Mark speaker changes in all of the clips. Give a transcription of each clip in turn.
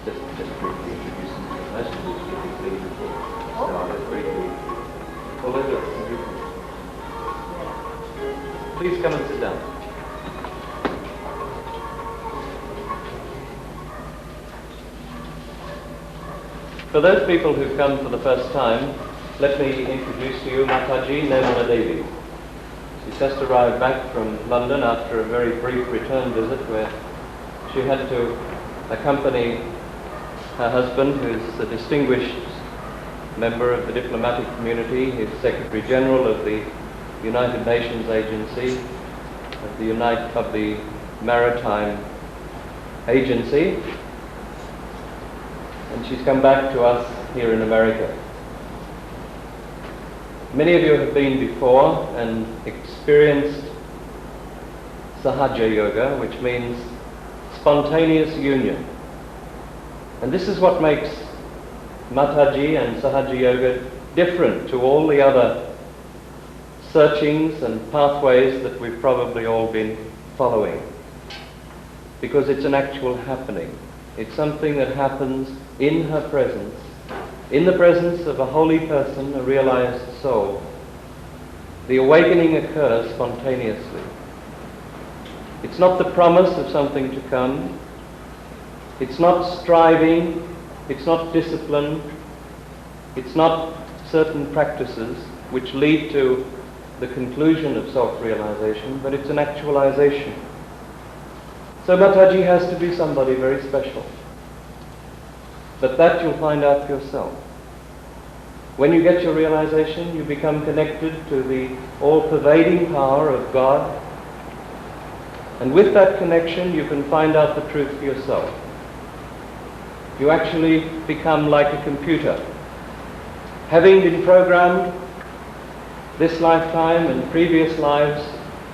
Speaker 1: Just briefly introducing most of these people before we start. Briefly. Well, please come and sit down. For those people who've come for the first time, let me introduce to you Mataji Nirmala Devi. She's just arrived back from London after a very brief return visit where she had to accompany her husband, who's a distinguished member of the diplomatic community. He's Secretary General of the United Nations Agency, of the Maritime Agency, and she's come back to us here in America. Many of you have been before and experienced Sahaja Yoga, which means spontaneous union. And this is what makes Mataji and Sahaja Yoga different to all the other searchings and pathways that we've probably all been following. Because it's an actual happening. It's something that happens in her presence, in the presence of a holy person, a realized soul. The awakening occurs spontaneously. It's not the promise of something to come. It's not striving. It's not discipline. It's not certain practices which lead to the conclusion of self-realization, but it's an actualization. So Mataji has to be somebody very special. But that you'll find out for yourself. When you get your realization, you become connected to the all-pervading power of God. And with that connection, you can find out the truth for yourself. You actually become like a computer. Having been programmed this lifetime and previous lives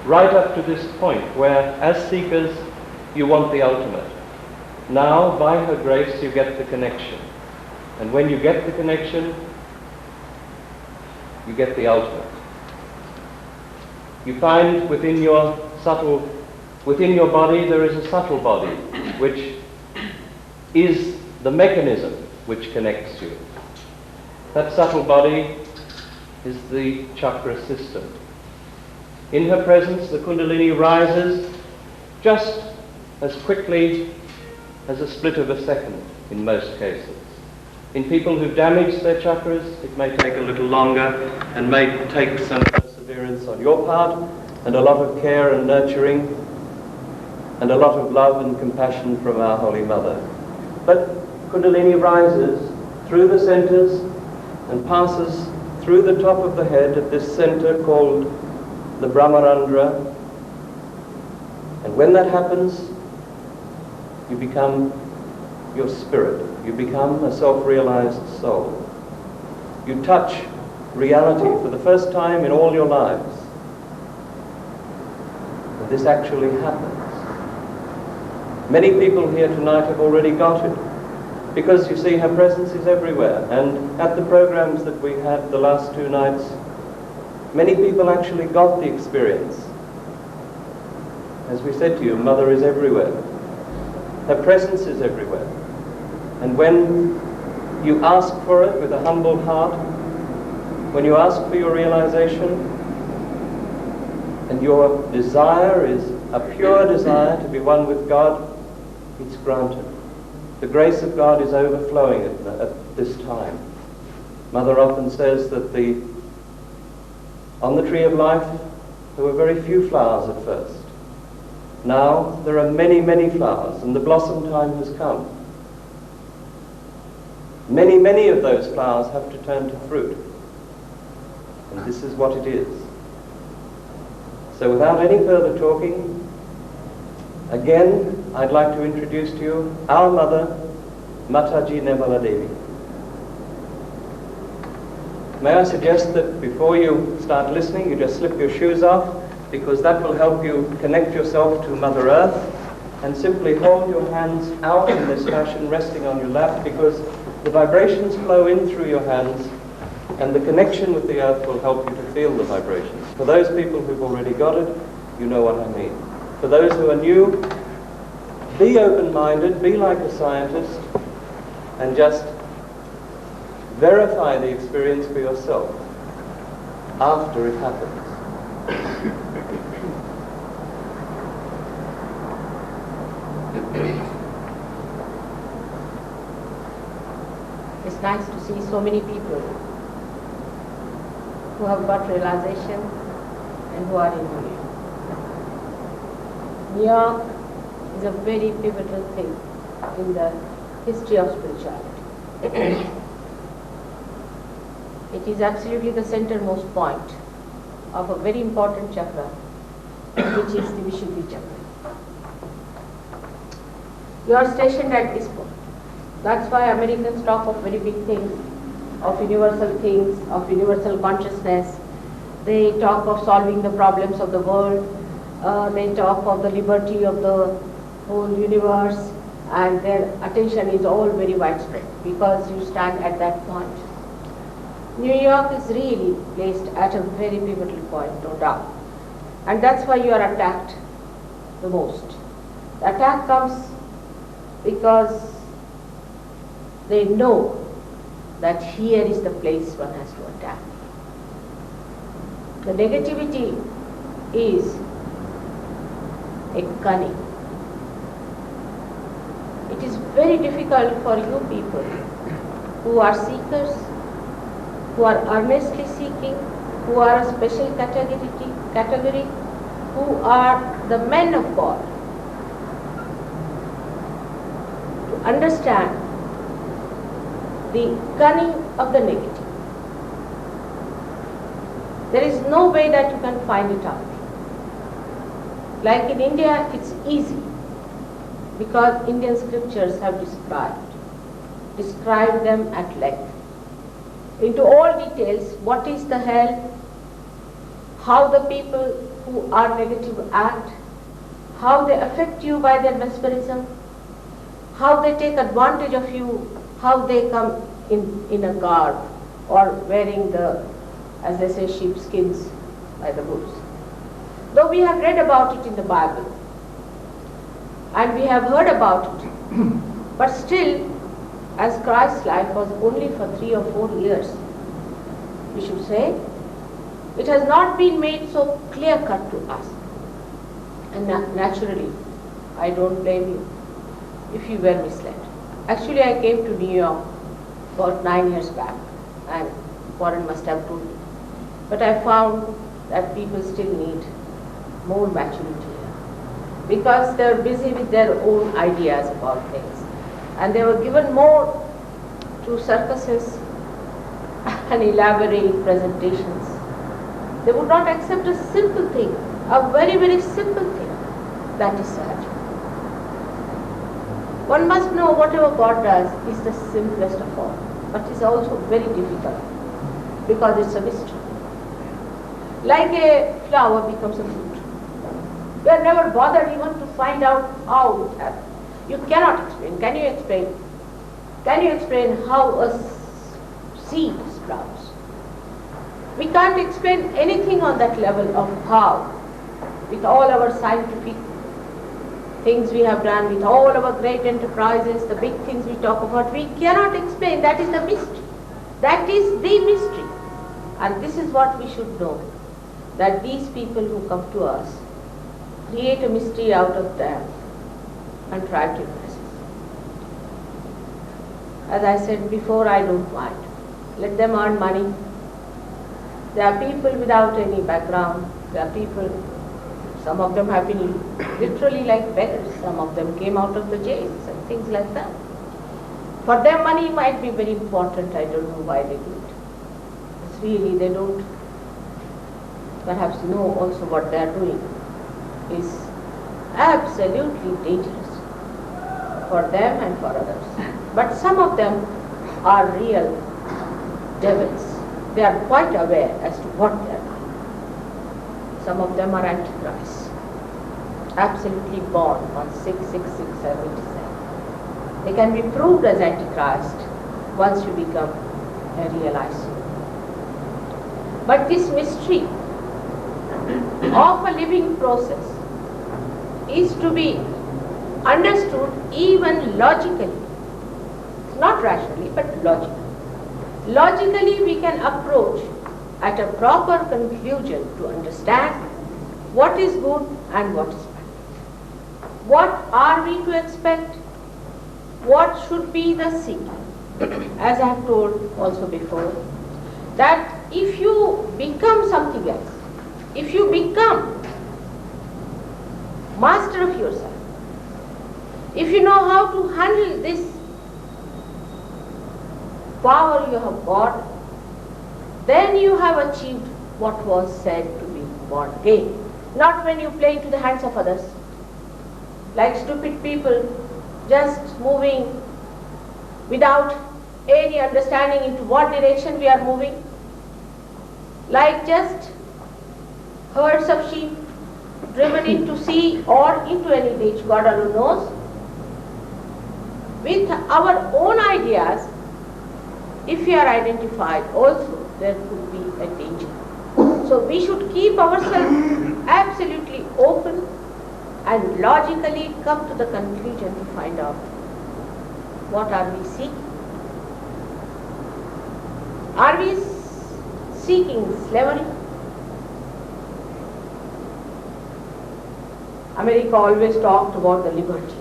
Speaker 1: right up to this point where, as seekers, you want the ultimate. Now, by her grace, you get the connection. And when you get the connection, you get the ultimate. You find within your body there is a subtle body, which is the mechanism which connects you. That subtle body is the chakra system. In her presence, the Kundalini rises just as quickly as a split of a second in most cases. In people who've damaged their chakras, it may take a little longer and may take some perseverance on your part and a lot of care and nurturing and a lot of love and compassion from our Holy Mother. But Kundalini rises through the centers and passes through the top of the head at this center called the Brahmarandra. And when that happens, you become your spirit. You become a self-realized soul. You touch reality for the first time in all your lives. And this actually happens. Many people here tonight have already got it, because you see her presence is everywhere. And at the programs that we had the last 2 nights, many people actually got the experience. As we said to you, Mother is everywhere. Her presence is everywhere. And when you ask for it with a humble heart, when you ask for your realization, and your desire is a pure desire to be one with God, it's granted. The grace of God is overflowing at this time. Mother often says that on the tree of life, there were very few flowers at first. Now there are many, many flowers, and the blossom time has come. Many, many of those flowers have to turn to fruit. And this is what it is. So without any further talking, again, I'd like to introduce to you our mother, Mataji Nirmala Devi. May I suggest that before you start listening, you just slip your shoes off, because that will help you connect yourself to Mother Earth, and simply hold your hands out in this fashion, resting on your lap, because the vibrations flow in through your hands, and the connection with the earth will help you to feel the vibrations. For those people who've already got it, you know what I mean. For those who are new, be open-minded, be like a scientist, and just verify the experience for yourself after it happens.
Speaker 2: It's nice to see so many people who have got realization and who are in New York. New York is a very pivotal thing in the history of spirituality. It is absolutely the centermost point of a very important chakra, which is the Vishuddhi chakra. You are stationed at this point. That's why Americans talk of very big things, of universal consciousness. They talk of solving the problems of the world. They talk of the liberty of the whole universe, and their attention is all very widespread because you stand at that point. New York is really placed at a very pivotal point, no doubt. And that's why you are attacked the most. The attack comes because they know that here is the place one has to attack. The negativity is a cunning. It is very difficult for you people who are seekers, who are earnestly seeking, who are a special category, who are the men of God, to understand the cunning of the negative. There is no way that you can find it out. Like in India, it's easy because Indian scriptures have described them at length, into all details, what is the hell, how the people who are negative act, how they affect you by their mesmerism, how they take advantage of you, how they come in a garb or wearing the, as they say, sheepskins by the woods. Though we have read about it in the Bible and we have heard about it, but still, as Christ's life was only for 3 or 4 years, we should say, it has not been made so clear-cut to us. And naturally, I don't blame you if you were misled. Actually, I came to New York about 9 years back, and Warren must have told me. But I found that people still need more maturity here, because they're busy with their own ideas about things, and they were given more to circuses and elaborate presentations. They would not accept a simple thing, a very, very simple thing, that is Sahaja. One must know whatever God does is the simplest of all, but it's also very difficult because it's a mystery. Like a flower becomes a fruit. You are never bothered even to find out how it happens. You cannot explain. Can you explain? Can you explain how a seed sprouts? We can't explain anything on that level of how, with all our scientific things we have done, with all our great enterprises, the big things we talk about, we cannot explain. That is the mystery. That is the mystery. And this is what we should know, that these people who come to us create a mystery out of them and try to impress us. As I said before, I don't mind. Let them earn money. There are people without any background. There are people, some of them have been literally like beggars. Some of them came out of the jails and things like that. For them, money might be very important. I don't know why they do it. It's really, they don't perhaps know also what they are doing is absolutely dangerous for them and for others. But some of them are real devils. They are quite aware as to what they are doing. Some of them are antichrists, absolutely born on 66677. They can be proved as antichrist once you become a real IC. But this mystery of a living process is to be understood even logically. It's not rationally, but logically. Logically, we can approach at a proper conclusion to understand what is good and what is bad. What are we to expect? What should be the seeking? As I have told also before, that if you become something else, if you become master of yourself, if you know how to handle this power you have got, then you have achieved what was said to be born again. Not when you play into the hands of others, like stupid people just moving without any understanding into what direction we are moving, like just herds of sheep driven into sea or into any ditch, God alone knows. With our own ideas, if we are identified also, there could be a danger. So we should keep ourselves absolutely open and logically come to the conclusion to find out what are we seeking. Are we seeking slavery? America always talked about the liberty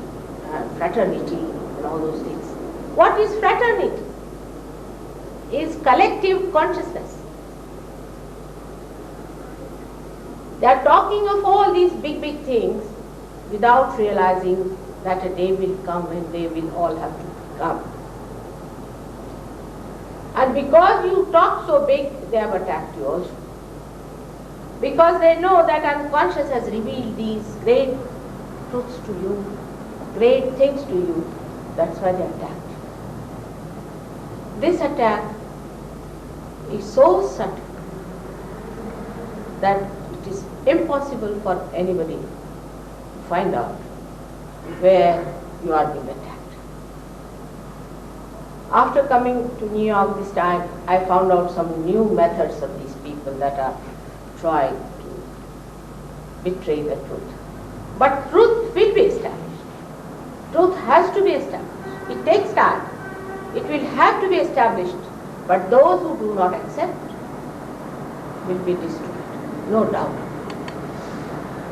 Speaker 2: and fraternity and all those things. What is fraternity? Is collective consciousness. They are talking of all these big things without realizing that a day will come when they will all have to come. And because you talk so big, they have attacked you also. Because they know that unconscious has revealed these great truths to you, great things to you, that's why they attacked you. This attack is so subtle that it is impossible for anybody to find out where you are being attacked. After coming to New York this time, I found out some new methods of these people that are trying to betray the truth. But truth will be established. Truth has to be established. It takes time. It will have to be established. But those who do not accept will be destroyed. No doubt.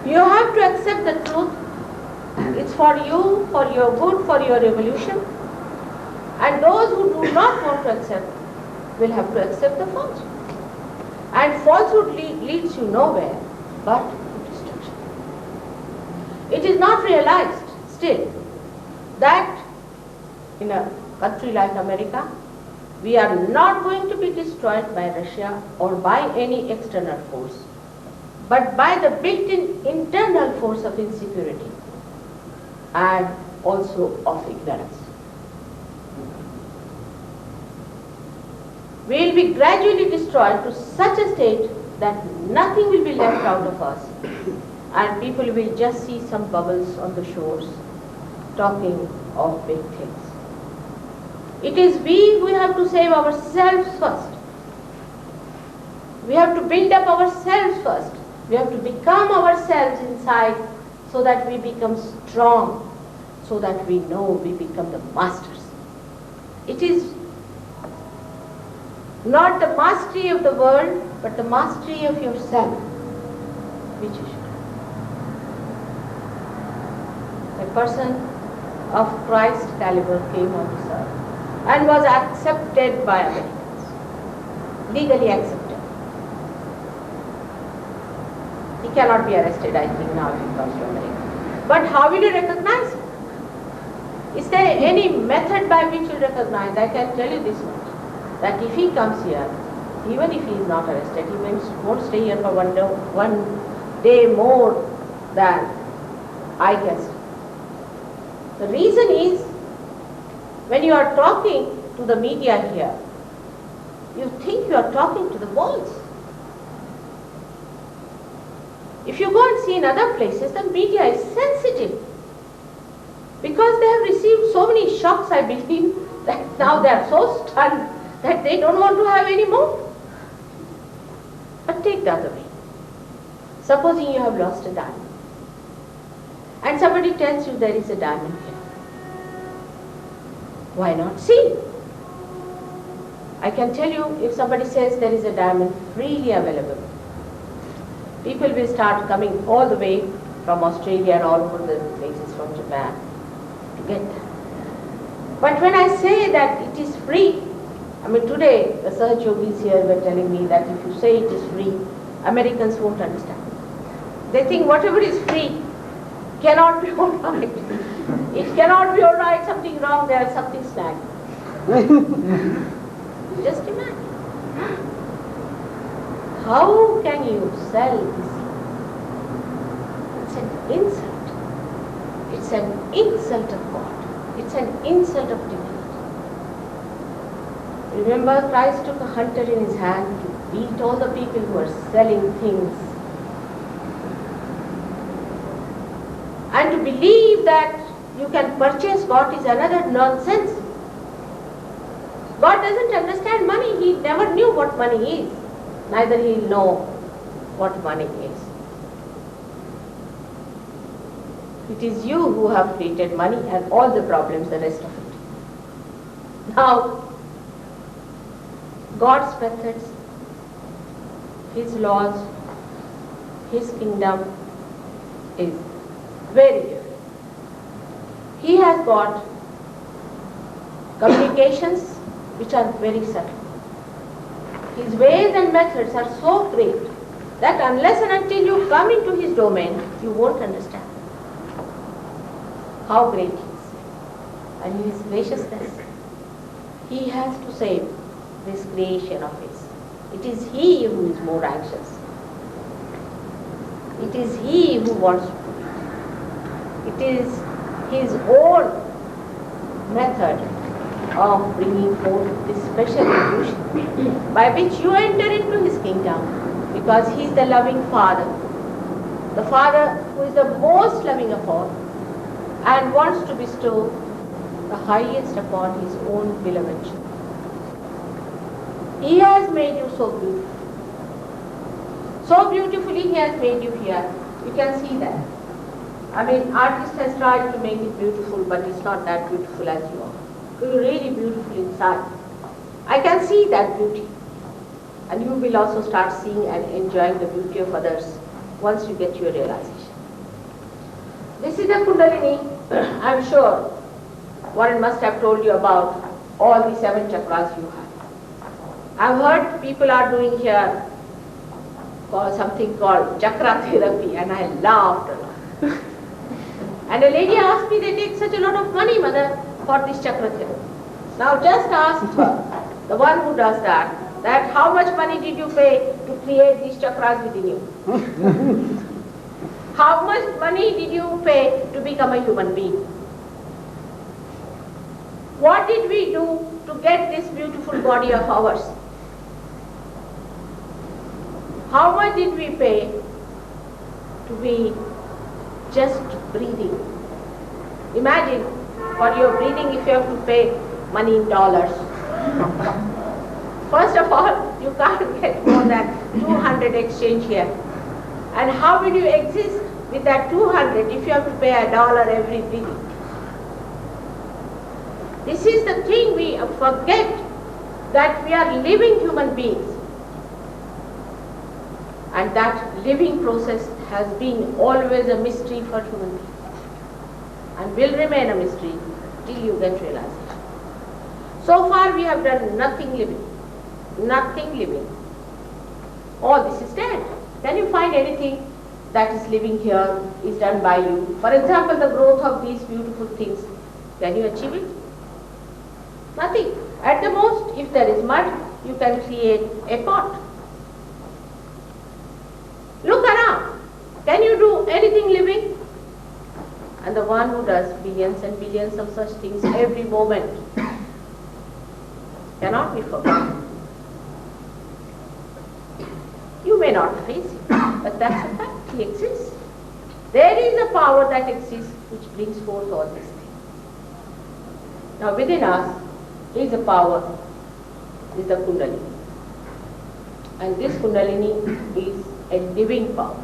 Speaker 2: You have to accept the truth. It's for you, for your good, for your evolution. And those who do not want to accept will have to accept the falsehood. And falsehood leads you nowhere but to destruction. It is not realized still that in a country like America, we are not going to be destroyed by Russia or by any external force, but by the built-in internal force of insecurity and also of ignorance. We will be gradually destroyed to such a state that nothing will be left out of us, and people will just see some bubbles on the shores talking of big things. It is we who have to save ourselves first. We have to build up ourselves first. We have to become ourselves inside so that we become strong, so that we know we become the masters. It is not the mastery of the world, but the mastery of yourself, which you should have. A person of Christ caliber came on this earth and was accepted by Americans, legally accepted. He cannot be arrested, I think, now if he comes to America. But how will you recognize him? Is there any method by which you recognize? I can tell you this much, that if he comes here, even if he is not arrested, he won't stay here for one day more than I can stay. The reason is, when you are talking to the media here, you think you are talking to the walls. If you go and see in other places, the media is sensitive because they have received so many shocks, I believe, that now they are so stunned that they don't want to have any more. But take the other way. Supposing you have lost a diamond and somebody tells you there is a diamond here. Why not see? I can tell you, if somebody says there is a diamond freely available, people will start coming all the way from Australia and all over the places, from Japan, to get that. But when I say that it is free, I mean today the Sahaja Yogis here were telling me that if you say it is free, Americans won't understand. They think whatever is free cannot be all right. It cannot be all right, something wrong there, something snagged. Just imagine. How can you sell this? It's an insult. It's an insult of God. It's an insult of divinity. Remember, Christ took a hunter in his hand to beat all the people who are selling things. And to believe that you can purchase God is another nonsense. God doesn't understand money. He never knew what money is. Neither he will know what money is. It is you who have created money and all the problems, the rest of it. Now, God's methods, His laws, His kingdom is very different. He has got communications which are very subtle. His ways and methods are so great that unless and until you come into His domain, you won't understand how great He is. And His graciousness, He has to save this creation of His. It is He who is more anxious. It is He who wants to. It is His own method of bringing forth this special illusion by which you enter into His kingdom, because He is the loving Father, the Father who is the most loving of all and wants to bestow the highest upon His own beloved children. He has made you so beautiful. So beautifully He has made you here. You can see that. I mean, artist has tried to make it beautiful, but it's not that beautiful as you are. You're really beautiful inside. I can see that beauty. And you will also start seeing and enjoying the beauty of others once you get your realization. This is the Kundalini. I'm sure Warren must have told you about all the 7 chakras you have. I've heard people are doing here something called chakra therapy, and I laughed a lot. And a lady asked me, they take such a lot of money, mother, for this chakra therapy. Now just ask her, the one who does that how much money did you pay to create these chakras within you? How much money did you pay to become a human being? What did we do to get this beautiful body of ours? How much did we pay to be just breathing? Imagine, for your breathing, if you have to pay money in dollars. First of all, you can't get more than 200 exchange here. And how will you exist with that 200 if you have to pay $1 every breathing? This is the thing we forget, that we are living human beings. And that living process has been always a mystery for human beings. And will remain a mystery till you get realization. So far we have done nothing living. Nothing living. All this is dead. Can you find anything that is living here is done by you? For example, the growth of these beautiful things. Can you achieve it? Nothing. At the most, if there is mud, you can create a pot. Look around. Can you do anything living? And the one who does billions and billions of such things every moment cannot be forgotten. You may not face it, but that's a fact. He exists. There is a power that exists which brings forth all these things. Now within us is a power, is the Kundalini. And this Kundalini is a living power.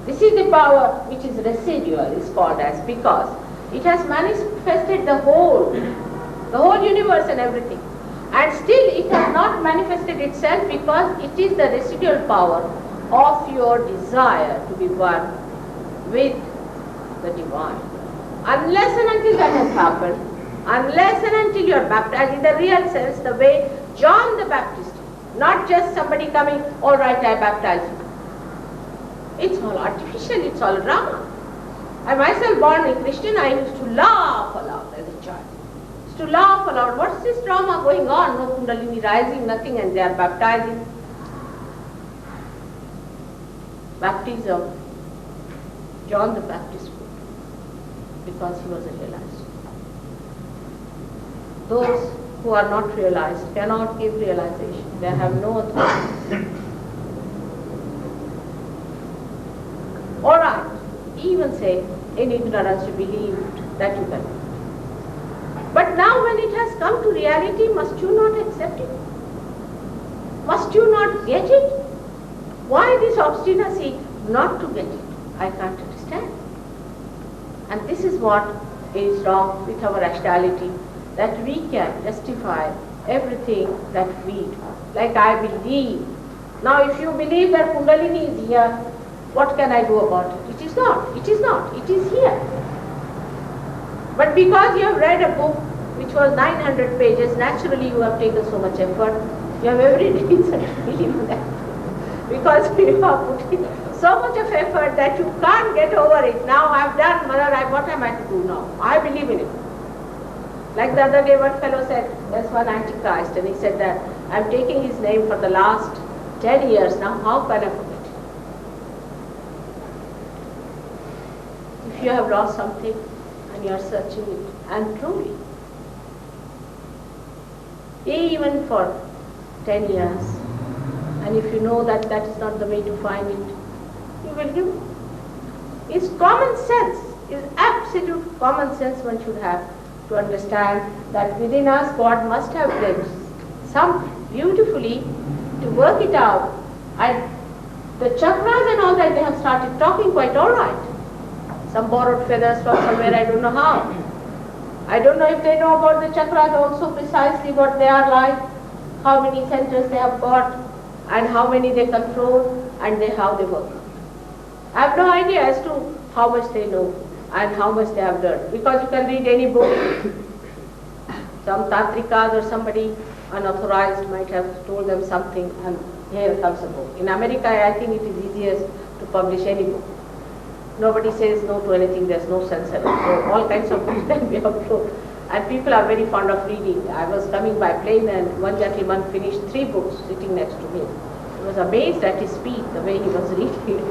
Speaker 2: This is the power which is residual, is called as, because It has manifested the whole universe and everything. And still it has not manifested itself because it is the residual power of your desire to be one with the divine. Unless and until that has happened, unless and until you are baptized in the real sense, the way John the Baptist, not just somebody coming, all right, I baptize you. It's all artificial, it's all drama. I myself, born a Christian, I used to laugh aloud as a child. Used to laugh aloud. What's this drama going on? No Kundalini rising, nothing, and they are baptizing. Baptism, John the Baptist would, because he was a realized. Those who are not realized cannot give realization. They have no authority. All right, even say in ignorance you believed that you can. But now when it has come to reality, must you not accept it? Must you not get it? Why this obstinacy not to get it? I can't understand. And this is what is wrong with our rationality, that we can justify everything that we do. Like I believe. Now if you believe that Kundalini is here, what can I do about it? It is not. It is not. It is here. But because you have read a book which was 900 pages, naturally you have taken so much effort. You have every reason to believe in that. Because you have put in so much of effort that you can't get over it. Now I've done, Mother, what am I to do now? I believe in it. Like the other day one fellow said, there's one Antichrist, and he said that I'm taking his name for the last 10 years now, how can I forget it? If you have lost something and you are searching it, and truly, even for 10 years, and if you know that that is not the way to find it, you will give it. It's common sense, it's absolute common sense one should have to understand that within us God must have placed something beautifully to work it out. And the chakras and all that, they have started talking quite all right. Some borrowed feathers from somewhere, I don't know how. I don't know if they know about the chakras also precisely what they are like, how many centers they have got, and how many they control, and how they work. I have no idea as to how much they know and how much they have learned, because you can read any book. Some tantrikas or somebody unauthorized might have told them something, and here comes a book. In America, I think it is easiest to publish any book. Nobody says no to anything, there's no censor. So all kinds of books can be uploaded. And people are very fond of reading. I was coming by plane and one gentleman finished 3 books sitting next to me. I was amazed at his speed, the way he was reading.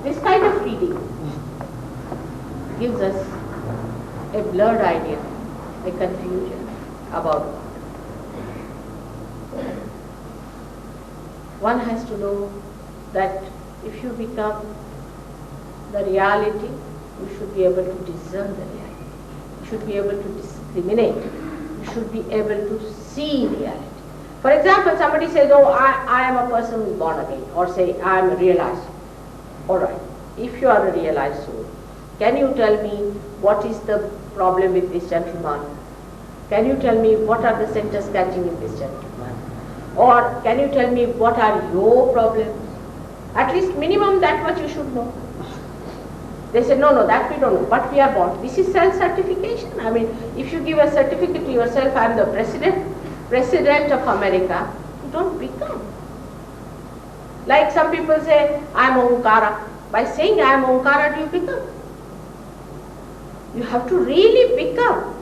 Speaker 2: This kind of reading gives us a blurred idea, a confusion about God. One has to know that if you become the reality, you should be able to discern the reality. You should be able to discriminate. You should be able to see reality. For example, somebody says, oh, I am a person who is born again, or say, I am a realized soul. All right, if you are a realized soul, can you tell me what is the problem with this gentleman? Can you tell me what are the centers catching in this gentleman? Or can you tell me what are your problems? At least minimum that much you should know. They said, no, that we don't know, but we are born. This is self-certification. I mean, if you give a certificate to yourself, I am the President of America, you don't become. Like some people say, I am Omkara. By saying I am Omkara, do you become? You have to really become.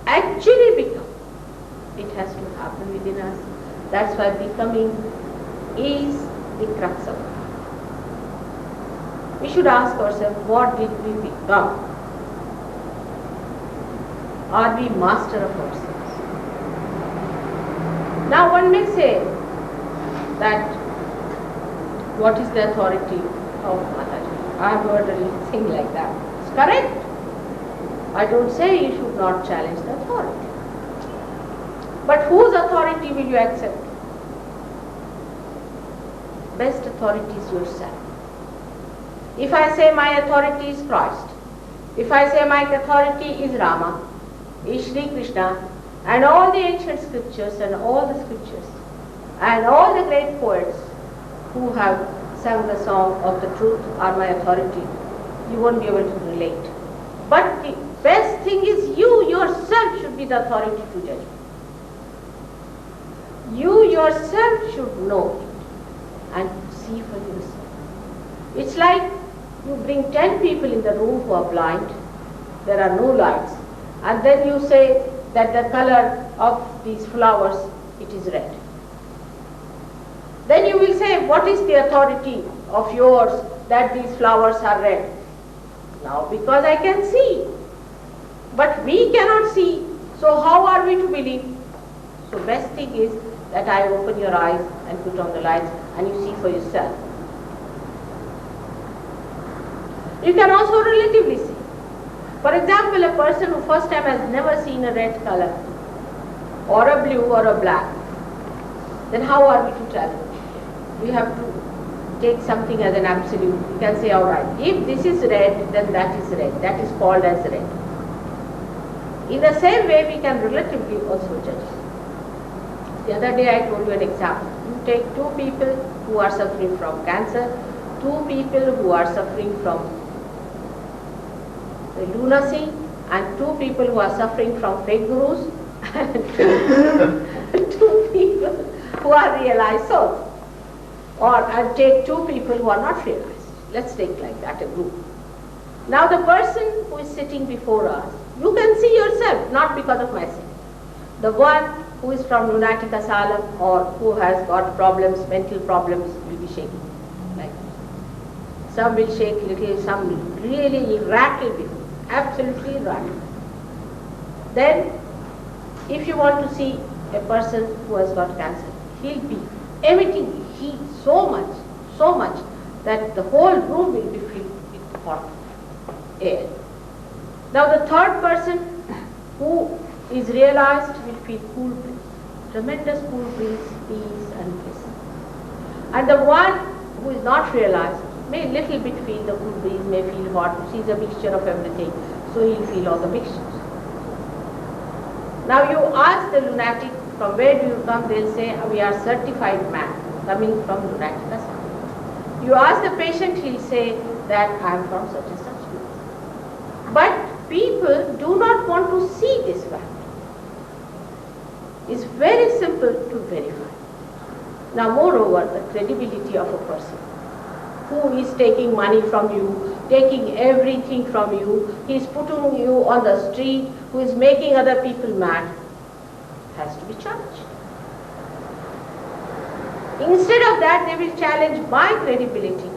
Speaker 2: Actually become. It has to happen within us. That's why becoming is the crux of it. We should ask ourselves, what did we become? Are we master of ourselves? Now one may say that, what is the authority of Mataji? I have heard anything like that. It's correct. I don't say you should not challenge the authority. But whose authority will you accept? best authority is yourself. If I say my authority is Christ, if I say my authority is Rama, is Shri Krishna, and all the ancient scriptures and all the scriptures, and all the great poets who have sung the song of the truth are my authority, you won't be able to relate. But the best thing is you yourself should be the authority to judge. You yourself should know it and see for yourself. It's like you bring 10 people in the room who are blind, there are no lights, and then you say that the color of these flowers, it is red. Then you will say, what is the authority of yours that these flowers are red? Now, because I can see, but we cannot see, so how are we to believe? So best thing is that I open your eyes and put on the lights and you see for yourself. You can also relatively see. For example, a person who first time has never seen a red color, or a blue or a black, then how are we to tell? We have to take something as an absolute. We can say, all right, if this is red, then that is red. That is called as red. In the same way, we can relatively also judge. The other day I told you an example. You take two people who are suffering from cancer, two people who are suffering from lunacy, and two people who are suffering from fake gurus, and two people who are realized souls. Or I'll take two people who are not realized. Let's take like that, a group. Now the person who is sitting before us, you can see yourself, not because of myself. The one who is from lunatic asylum or who has got problems, mental problems, will be shaking like this. Some will shake little, some will really rattle before, absolutely rattle. Then, if you want to see a person who has got cancer, he'll be emitting heat so much that the whole room will be filled with hot air. Now the third person who is realized will feel cool breeze, tremendous cool breeze, peace and bliss. And the one who is not realized may little bit feel the cool breeze, may feel hot, sees a mixture of everything, so he'll feel all the mixtures. Now you ask the lunatic, from where do you come? They'll say, we are certified man, coming from lunatic asylum. You ask the patient, he'll say that I am from such and such place. But people do not want to see this fact. It's very simple to verify. Now moreover, the credibility of a person who is taking money from you, taking everything from you, he is putting you on the street, who is making other people mad, has to be challenged. Instead of that, they will challenge my credibility,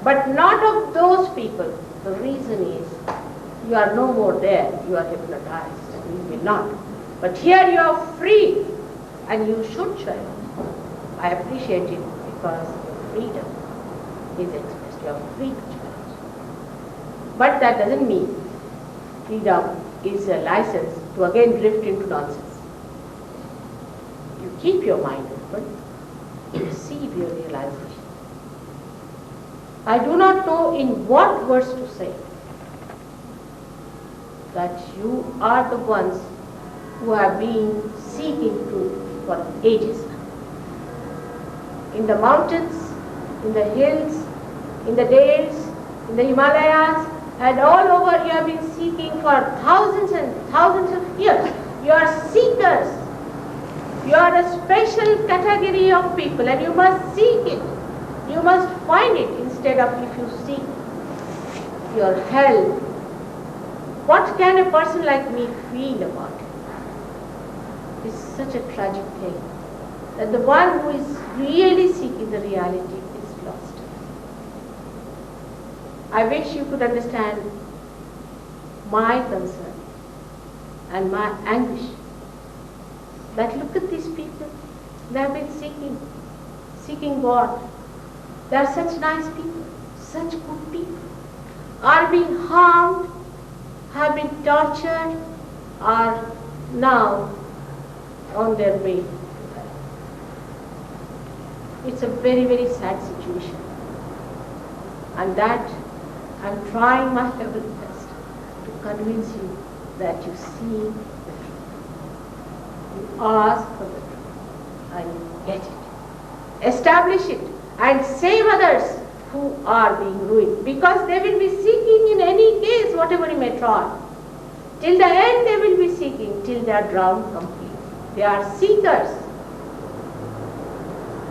Speaker 2: but not of those people. The reason is, you are no more there, you are hypnotized, and you will not. But here you are free, and you should challenge. I appreciate it because freedom is expressed. You are free to challenge. But that doesn't mean freedom is a license to again drift into nonsense. You keep your mind open, receive your realization. I do not know in what words to say that you are the ones who have been seeking truth for ages now. In the mountains, in the hills, in the dales, in the Himalayas, and all over you have been seeking for thousands and thousands of years. You are seekers. You are a special category of people and you must seek it. You must find it instead of if you seek your help. What can a person like me feel about it? It's such a tragic thing that the one who is really seeking the reality is lost. I wish you could understand my concern and my anguish. That look at these people, they have been seeking God. They are such nice people, such good people, are being harmed, have been tortured, are now on their way. It's a very, very sad situation. And that I'm trying my level best to convince you that you see the truth. You ask for the truth and you get it. Establish it and save others who are being ruined, because they will be seeking in any case whatever you may try. Till the end they will be seeking, till they are drowned completely. They are seekers.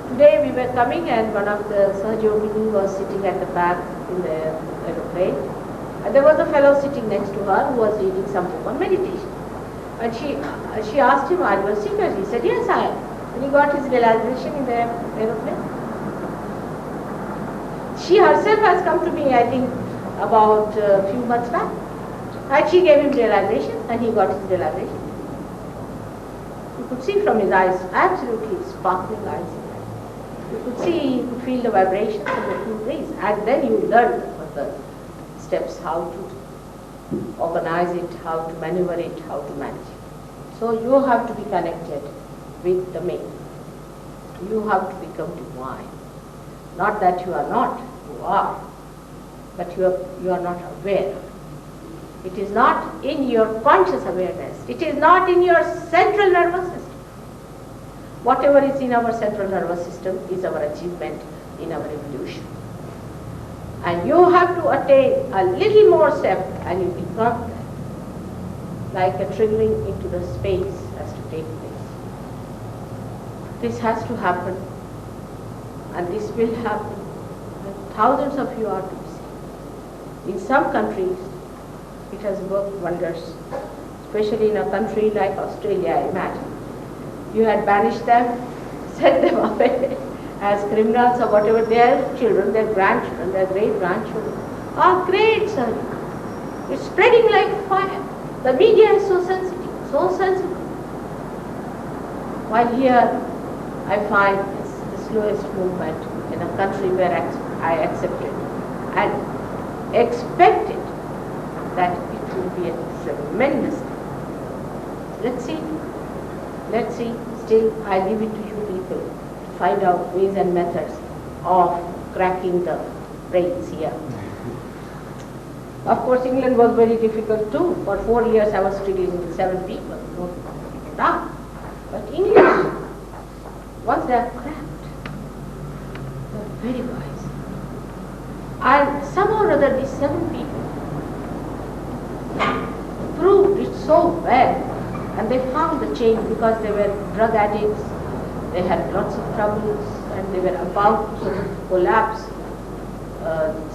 Speaker 2: Today we were coming and one of the Sahajyogini was sitting at the back in the aeroplane, and there was a fellow sitting next to her who was reading some book on meditation. And she asked him, "Are you a seeker?" He said, "Yes, I am." And he got his realization in the aeroplane. She herself has come to me, I think, about a few months back. And she gave him realization, and he got his realization. You could see from his eyes, absolutely sparkling eyes. You could see, you could feel the vibrations of the two rays. And then you learn the steps, how to organize it, how to maneuver it, how to manage it. So you have to be connected with the main. You have to become divine. Not that you are not, you are, but you are not aware. It is not in your conscious awareness. It is not in your central nervous system. Whatever is in our central nervous system is our achievement in our evolution. And you have to attain a little more step and you become there. Like a triggering into the space has to take place. This has to happen, and this will happen. And thousands of you are to be seen. In some countries, it has worked wonders, especially in a country like Australia, I imagine. You had banished them, sent them away as criminals or whatever. Their children, their grandchildren, their great-grandchildren are great, sir. It's spreading like fire. The media is so sensitive, so sensitive. While here, I find it's the slowest movement in a country where I accepted and expected that it will be a tremendous thing. Let's see. Let's see. Still, I leave it to you people to find out ways and methods of cracking the brains here. Of course, England was very difficult too. For 4 years I was struggling with 7 people. No, tough. But English, once they are cracked, they are very wise. And somehow or other these 7 people proved it so well. And they found the change because they were drug addicts, they had lots of troubles, and they were about to sort of collapse.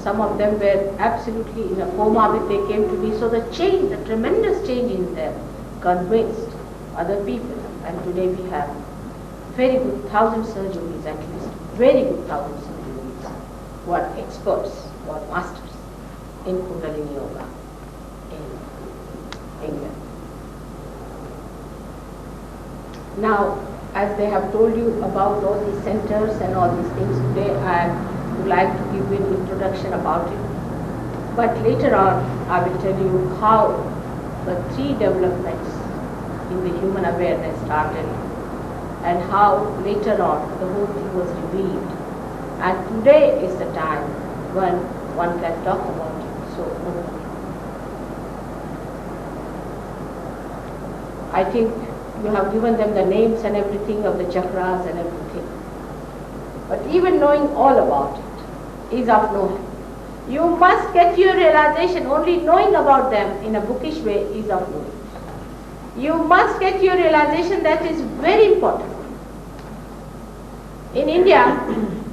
Speaker 2: Some of them were absolutely in a coma when they came to me. So the change, the tremendous change in them convinced other people. And today we have very good 1,000 surgeries at least, very good 1,000 surgeries who are experts, who are masters in Kundalini Yoga in England. Now, as they have told you about all these centers and all these things today, I would like to give you an introduction about it. But later on, I will tell you how the 3 developments in the human awareness started and how later on the whole thing was revealed. And today is the time when one can talk about it so openly. I think you have given them the names and everything of the chakras and everything. But even knowing all about it is of no help. You must get your realization. Only knowing about them in a bookish way is of no use. You must get your realization. That is very important. In India,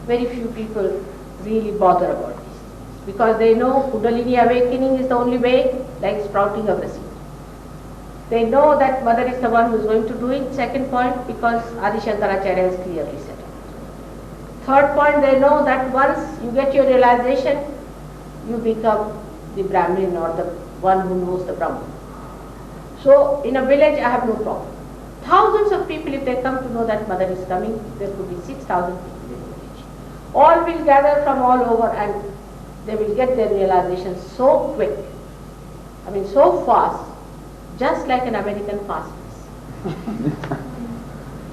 Speaker 2: very few people really bother about this because they know Kundalini awakening is the only way, like sprouting of the seed. They know that Mother is the one who is going to do it. Second point, because Adi Shankaracharya has clearly said it. Third point, they know that once you get your realization, you become the Brahmin or the one who knows the Brahman. So in a village, I have no problem. Thousands of people, if they come to know that Mother is coming, there could be 6,000 people in the village. All will gather from all over and they will get their realization so quick. I mean, so fast. Just like an American fastness.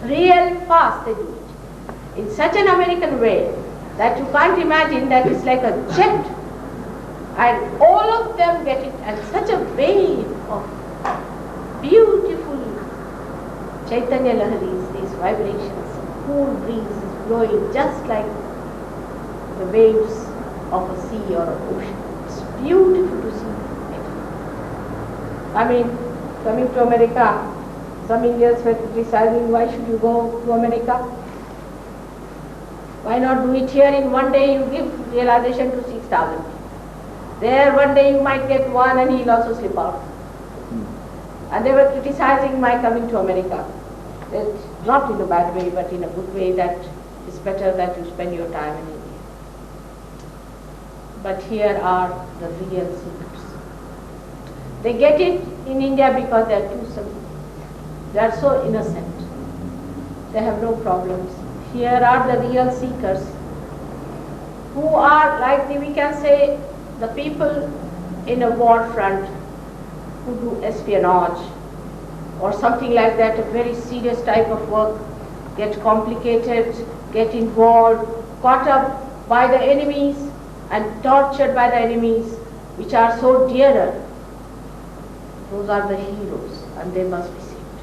Speaker 2: Real fast they do it. in such an American way that you can't imagine that it's like a jet, and all of them get it, and such a wave of beautiful Chaitanya Laharis, these vibrations, cool breeze is blowing just like the waves of a sea or an ocean. It's beautiful to see. I mean, coming to America, some Indians were criticizing, why should you go to America? Why not do it here in one day? You give realization to 6,000. There one day you might get one and he'll also slip out. And they were criticizing my coming to America. It's not in a bad way, but in a good way, that it's better that you spend your time in India. But here are the real secrets. They get it in India because they are too simple. They are so innocent. They have no problems. Here are the real seekers who are like we can say the people in a war front who do espionage or something like that, a very serious type of work, get complicated, get involved, caught up by the enemies and tortured by the enemies which are so dearer. Those are the heroes and they must be saved.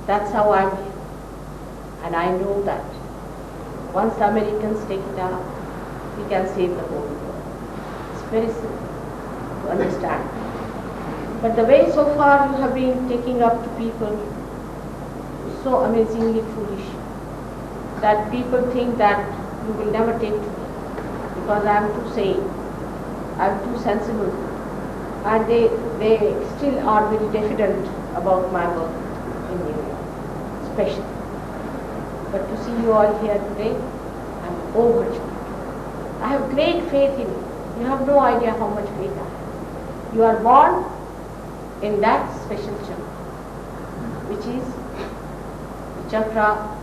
Speaker 2: That's how I'm here. And I know that once the Americans take it up, we can save the whole world. It's very simple to understand. But the way so far you have been taking up to people is so amazingly foolish that people think that you will never take to me because I am too sane, I am too sensible, and they still are very diffident about my work in New York, especially. But to see you all here today, I am overjoyed. I have great faith in you. You have no idea how much faith I have. You are born in that special chakra, which is the chakra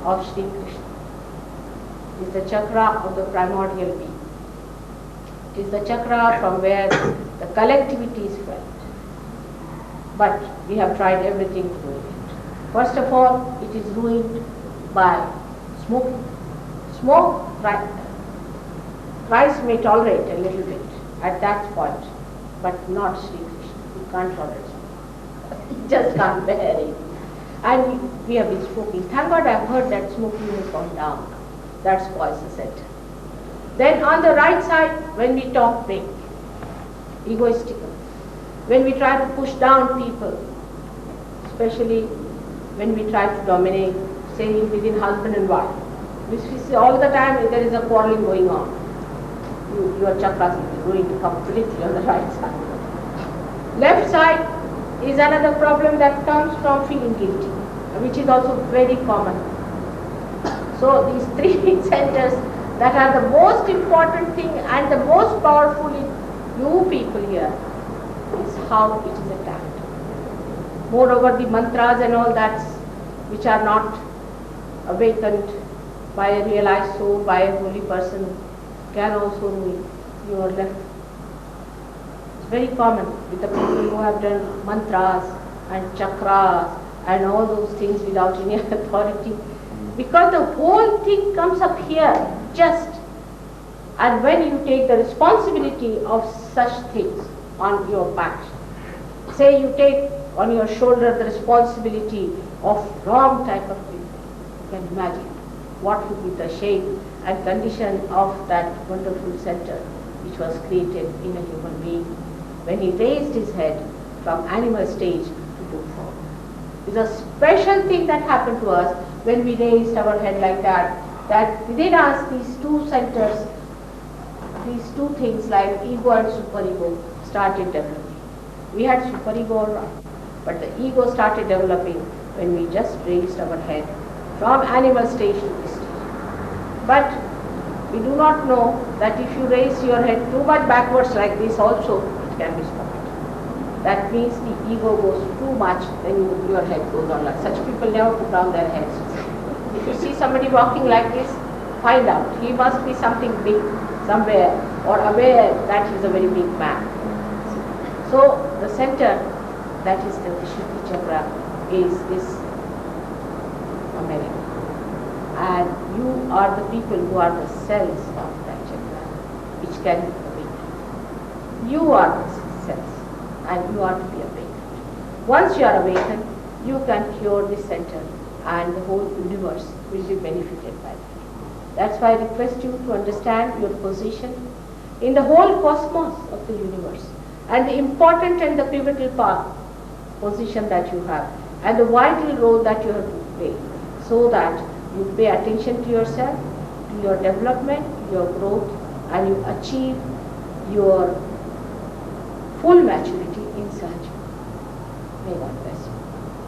Speaker 2: of Sri Krishna. It is the chakra of the primordial being. It is the chakra from where the collectivity is felt. But we have tried everything to ruin it. First of all, it is ruined by smoking. Smoke, rice may tolerate a little bit at that point, but not Sri Krishna. You can't tolerate smoke. You just can't bear it. And we have been smoking. Thank God I've heard that smoking has gone down. That spoils the center. Then on the right side, when we talk big, egoistical, when we try to push down people, especially when we try to dominate, say within husband and wife, we see all the time there is a quarreling going on. Your chakras will be going completely on the right side. Left side is another problem that comes from feeling guilty, which is also very common. So these three centers that are the most important thing and the most powerful in you people here is how it is attacked. Moreover, the mantras and all that which are not awakened by a realized soul, by a holy person, can also ruin your left. It's very common with the people who have done mantras and chakras and all those things without any authority. Because the whole thing comes up here, just. And when you take the responsibility of such things on your back, say you take on your shoulder the responsibility of wrong type of people, you can imagine what would be the shape and condition of that wonderful center which was created in a human being when he raised his head from animal stage to book form. It's a special thing that happened to us when we raised our head like that within us these two centers, these two things like ego and superego started developing. We had superego all right, but the ego started developing when we just raised our head from animal stage to this stage. But we do not know that if you raise your head too much backwards like this also, it can be stopped. That means the ego goes too much, then your head goes on like such people never put down their heads. If you see somebody walking like this, find out. He must be something big somewhere or aware that he's a very big man. So the center, that is the Vishuddhi chakra, is America. and you are the people who are the cells of that chakra, which can be awakened. You are the cells, and you are to be awakened. Once you are awakened, you can cure this center, and the whole universe will be benefited by that. That's why I request you to understand your position in the whole cosmos of the universe, and the important and the pivotal position that you have, and the vital role that you have to play, so that you pay attention to yourself, to your development, your growth, and you achieve your full maturity in Sahaja. May God bless you.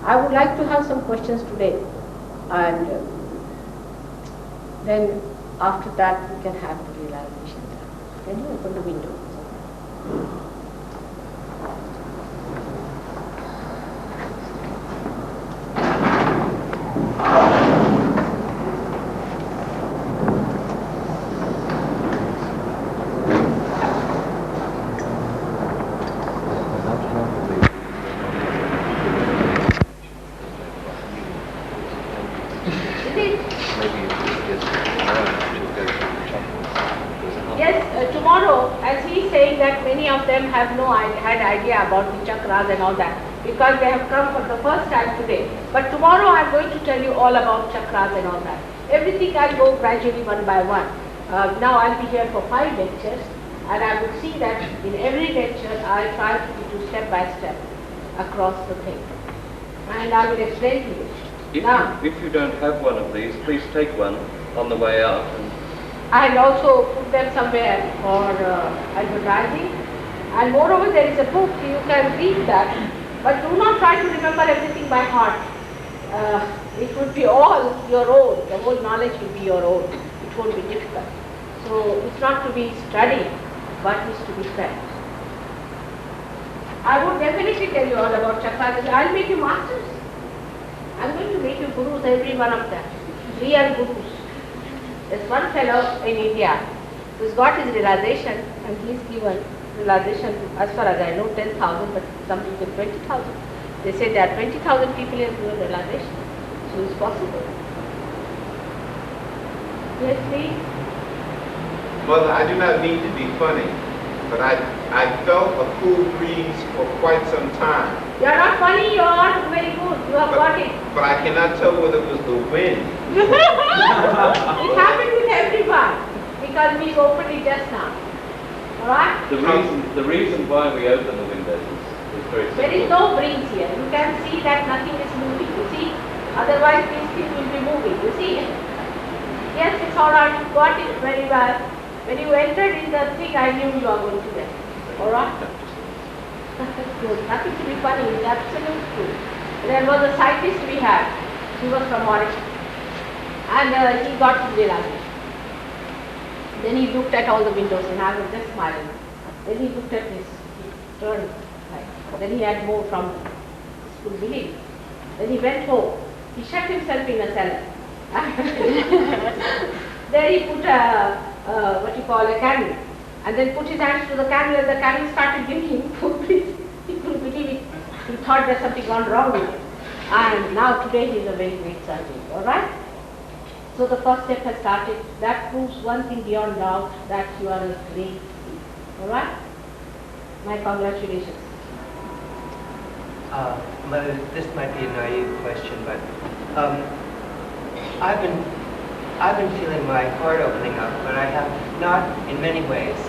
Speaker 2: I would like to have some questions today, and then after that we can have the realization. Can you open the window? Have no idea about the chakras and all that, because they have come for the first time today. But tomorrow I am going to tell you all about chakras and all that. Everything I'll go gradually one by one. Now I'll be here for 5 lectures, and I will see that in every lecture I'll try to do step by step across the thing. And I will explain to you.
Speaker 1: If you don't have one of these, please take one on the way out.
Speaker 2: I'll also put them somewhere for advertising. And moreover, there is a book, you can read that, but do not try to remember everything by heart. It would be all your own, the whole knowledge will be your own. It won't be difficult. So it's not to be studied, but it's to be felt. I would definitely tell you all about chakras. I'll make you masters. I'm going to make you gurus, every one of them. Real gurus. There's one fellow in India who's got his realization, and he's given realization, as far as I know, 10,000, but some people 20,000. They say there are 20,000 people in doing realization. So it's possible. Yes, please.
Speaker 3: Mother, I do not mean to be funny, but I felt a cool breeze for quite some time.
Speaker 2: You are not funny, you are very good. You have got it.
Speaker 3: But I cannot tell whether it was the wind.
Speaker 2: It happened with everyone, because we opened it just now. Alright?
Speaker 1: The reason why we open the windows is very simple.
Speaker 2: There is no breeze here. You can see that nothing is moving. You see? Otherwise these things will be moving. You see? Yes, it's alright. You got it very well. When you entered in the thing, I knew you are going to get. Alright? Good. Nothing to be funny. It's absolute true. There was a scientist we had. He was from Oregon. And he got his realization. Then he looked at all the windows, and I was just smiling. Then he looked at this, he turned like, then he had more from school belief. Then he went home. He shut himself in a cellar. There he put a candle, and then put his hands to the candle, and the candle started blinking. He couldn't believe it. He thought there's something gone wrong with it. And now today he is a very great surgeon. All right? So the first step has started. That proves one thing beyond doubt, that you are a great seed. Alright? My congratulations.
Speaker 4: Mother, this might be a naive question, but I've been feeling my heart opening up, but I have not in many ways.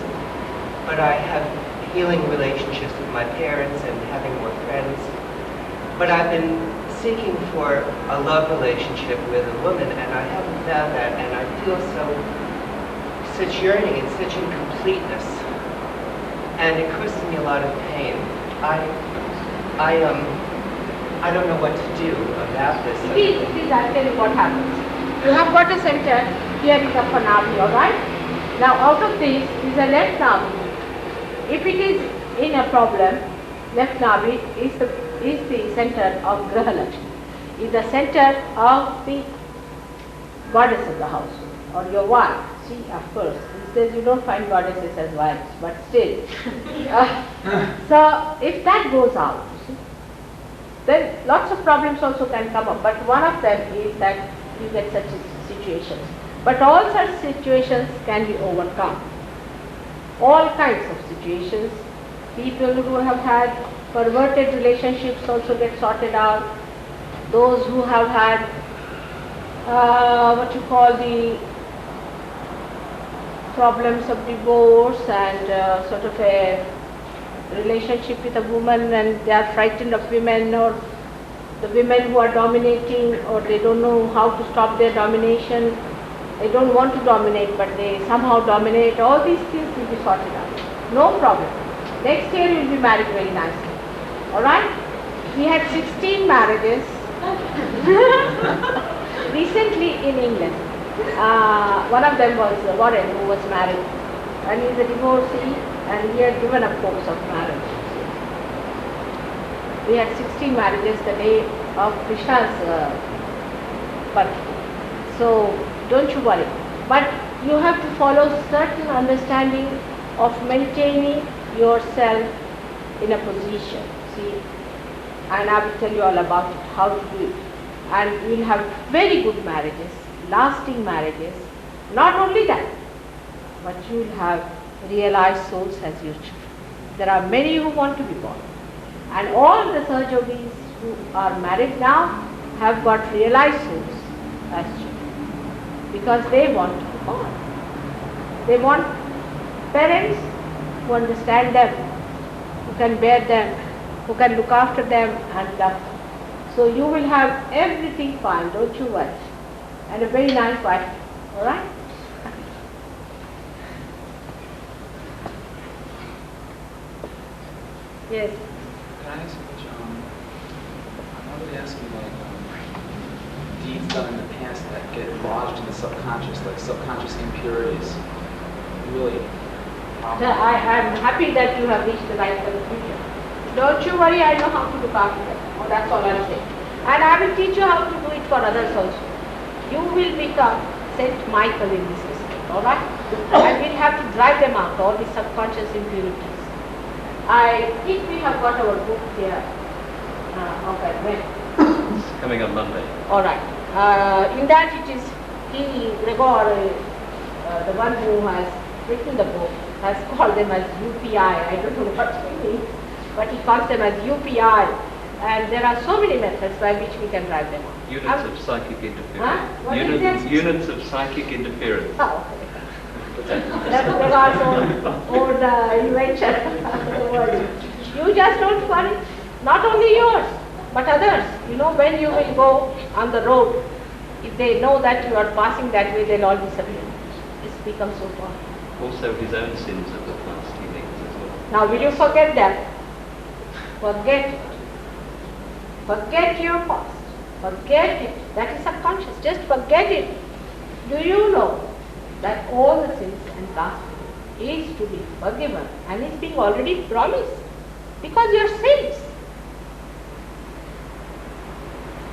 Speaker 4: But I have healing relationships with my parents and having more friends. But I've been seeking for a love relationship with a woman, and I haven't found that, and I feel such yearning and such incompleteness, and it causes me a lot of pain. I don't know what to do about this.
Speaker 2: Please, I'll tell you what happens. You have got a center here in the upper navi, alright? Now out of this is a left navi. If it is in a problem, left navi is the center of Graha Lakshmi, is the center of the goddess of the house, or your wife. See, of course, it says you don't find goddesses as wives, but still. So if that goes out, you see, then lots of problems also can come up, but one of them is that you get such a situations. But all such situations can be overcome. All kinds of situations. People who have had perverted relationships also get sorted out. Those who have had what you call the problems of divorce and sort of a relationship with a woman and they are frightened of women, or the women who are dominating, or they don't know how to stop their domination. They don't want to dominate, but they somehow dominate. All these things will be sorted out. No problem. Next year you will be married very nicely. Alright? We had 16 marriages recently in England. One of them was Warren, who was married, and he is a divorcee, and he had given up hopes of marriage. We had 16 marriages the day of Krishna's birth. So don't you worry. But you have to follow certain understanding of maintaining yourself in a position. See, and I will tell you all about it, how to do it. And you will have very good marriages, lasting marriages. Not only that, but you will have realized souls as your children. There are many who want to be born. And all the Sahajogis who are married now have got realized souls as children. Because they want to be born. They want parents who understand them, who can bear them, who can look after them and love them. So you will have everything fine, don't you worry. And a very nice wife, alright? Yes.
Speaker 5: Can I ask you a question? I wanted to ask you deeds done in the past that get lodged in the subconscious, like subconscious impurities. Really.
Speaker 2: I am happy that you have reached the right conclusion. Don't you worry, I know how to look after them. Oh, that's all I'll say. And I will teach you how to do it for others also. You will become Saint Michael in this respect, alright? And we'll have to drive them out, all these subconscious impurities. I think we have got our book here. Okay, when?
Speaker 1: It's coming on Monday.
Speaker 2: Alright. In that it is, Gregor, the one who has written the book, has called them as UPI. I don't know what it means, but he calls them as UPI. And there are so many methods by which we can drive them out.
Speaker 1: Units of psychic interference.
Speaker 2: Huh? What is that?
Speaker 1: Units of psychic interference.
Speaker 2: Oh, okay. That's Gregor's own invention. You just don't worry. Not only yours, but others. You know, when you will go on the road, if they know that you are passing that way, they'll all disappear. It's become so far.
Speaker 1: Also his own sins of the past, he thinks as well.
Speaker 2: Now will you forget them? Forget it. Forget your past. Forget it. That is subconscious. Just forget it. Do you know that all the sins and past is to be forgiven and is being already promised? Because you are saints.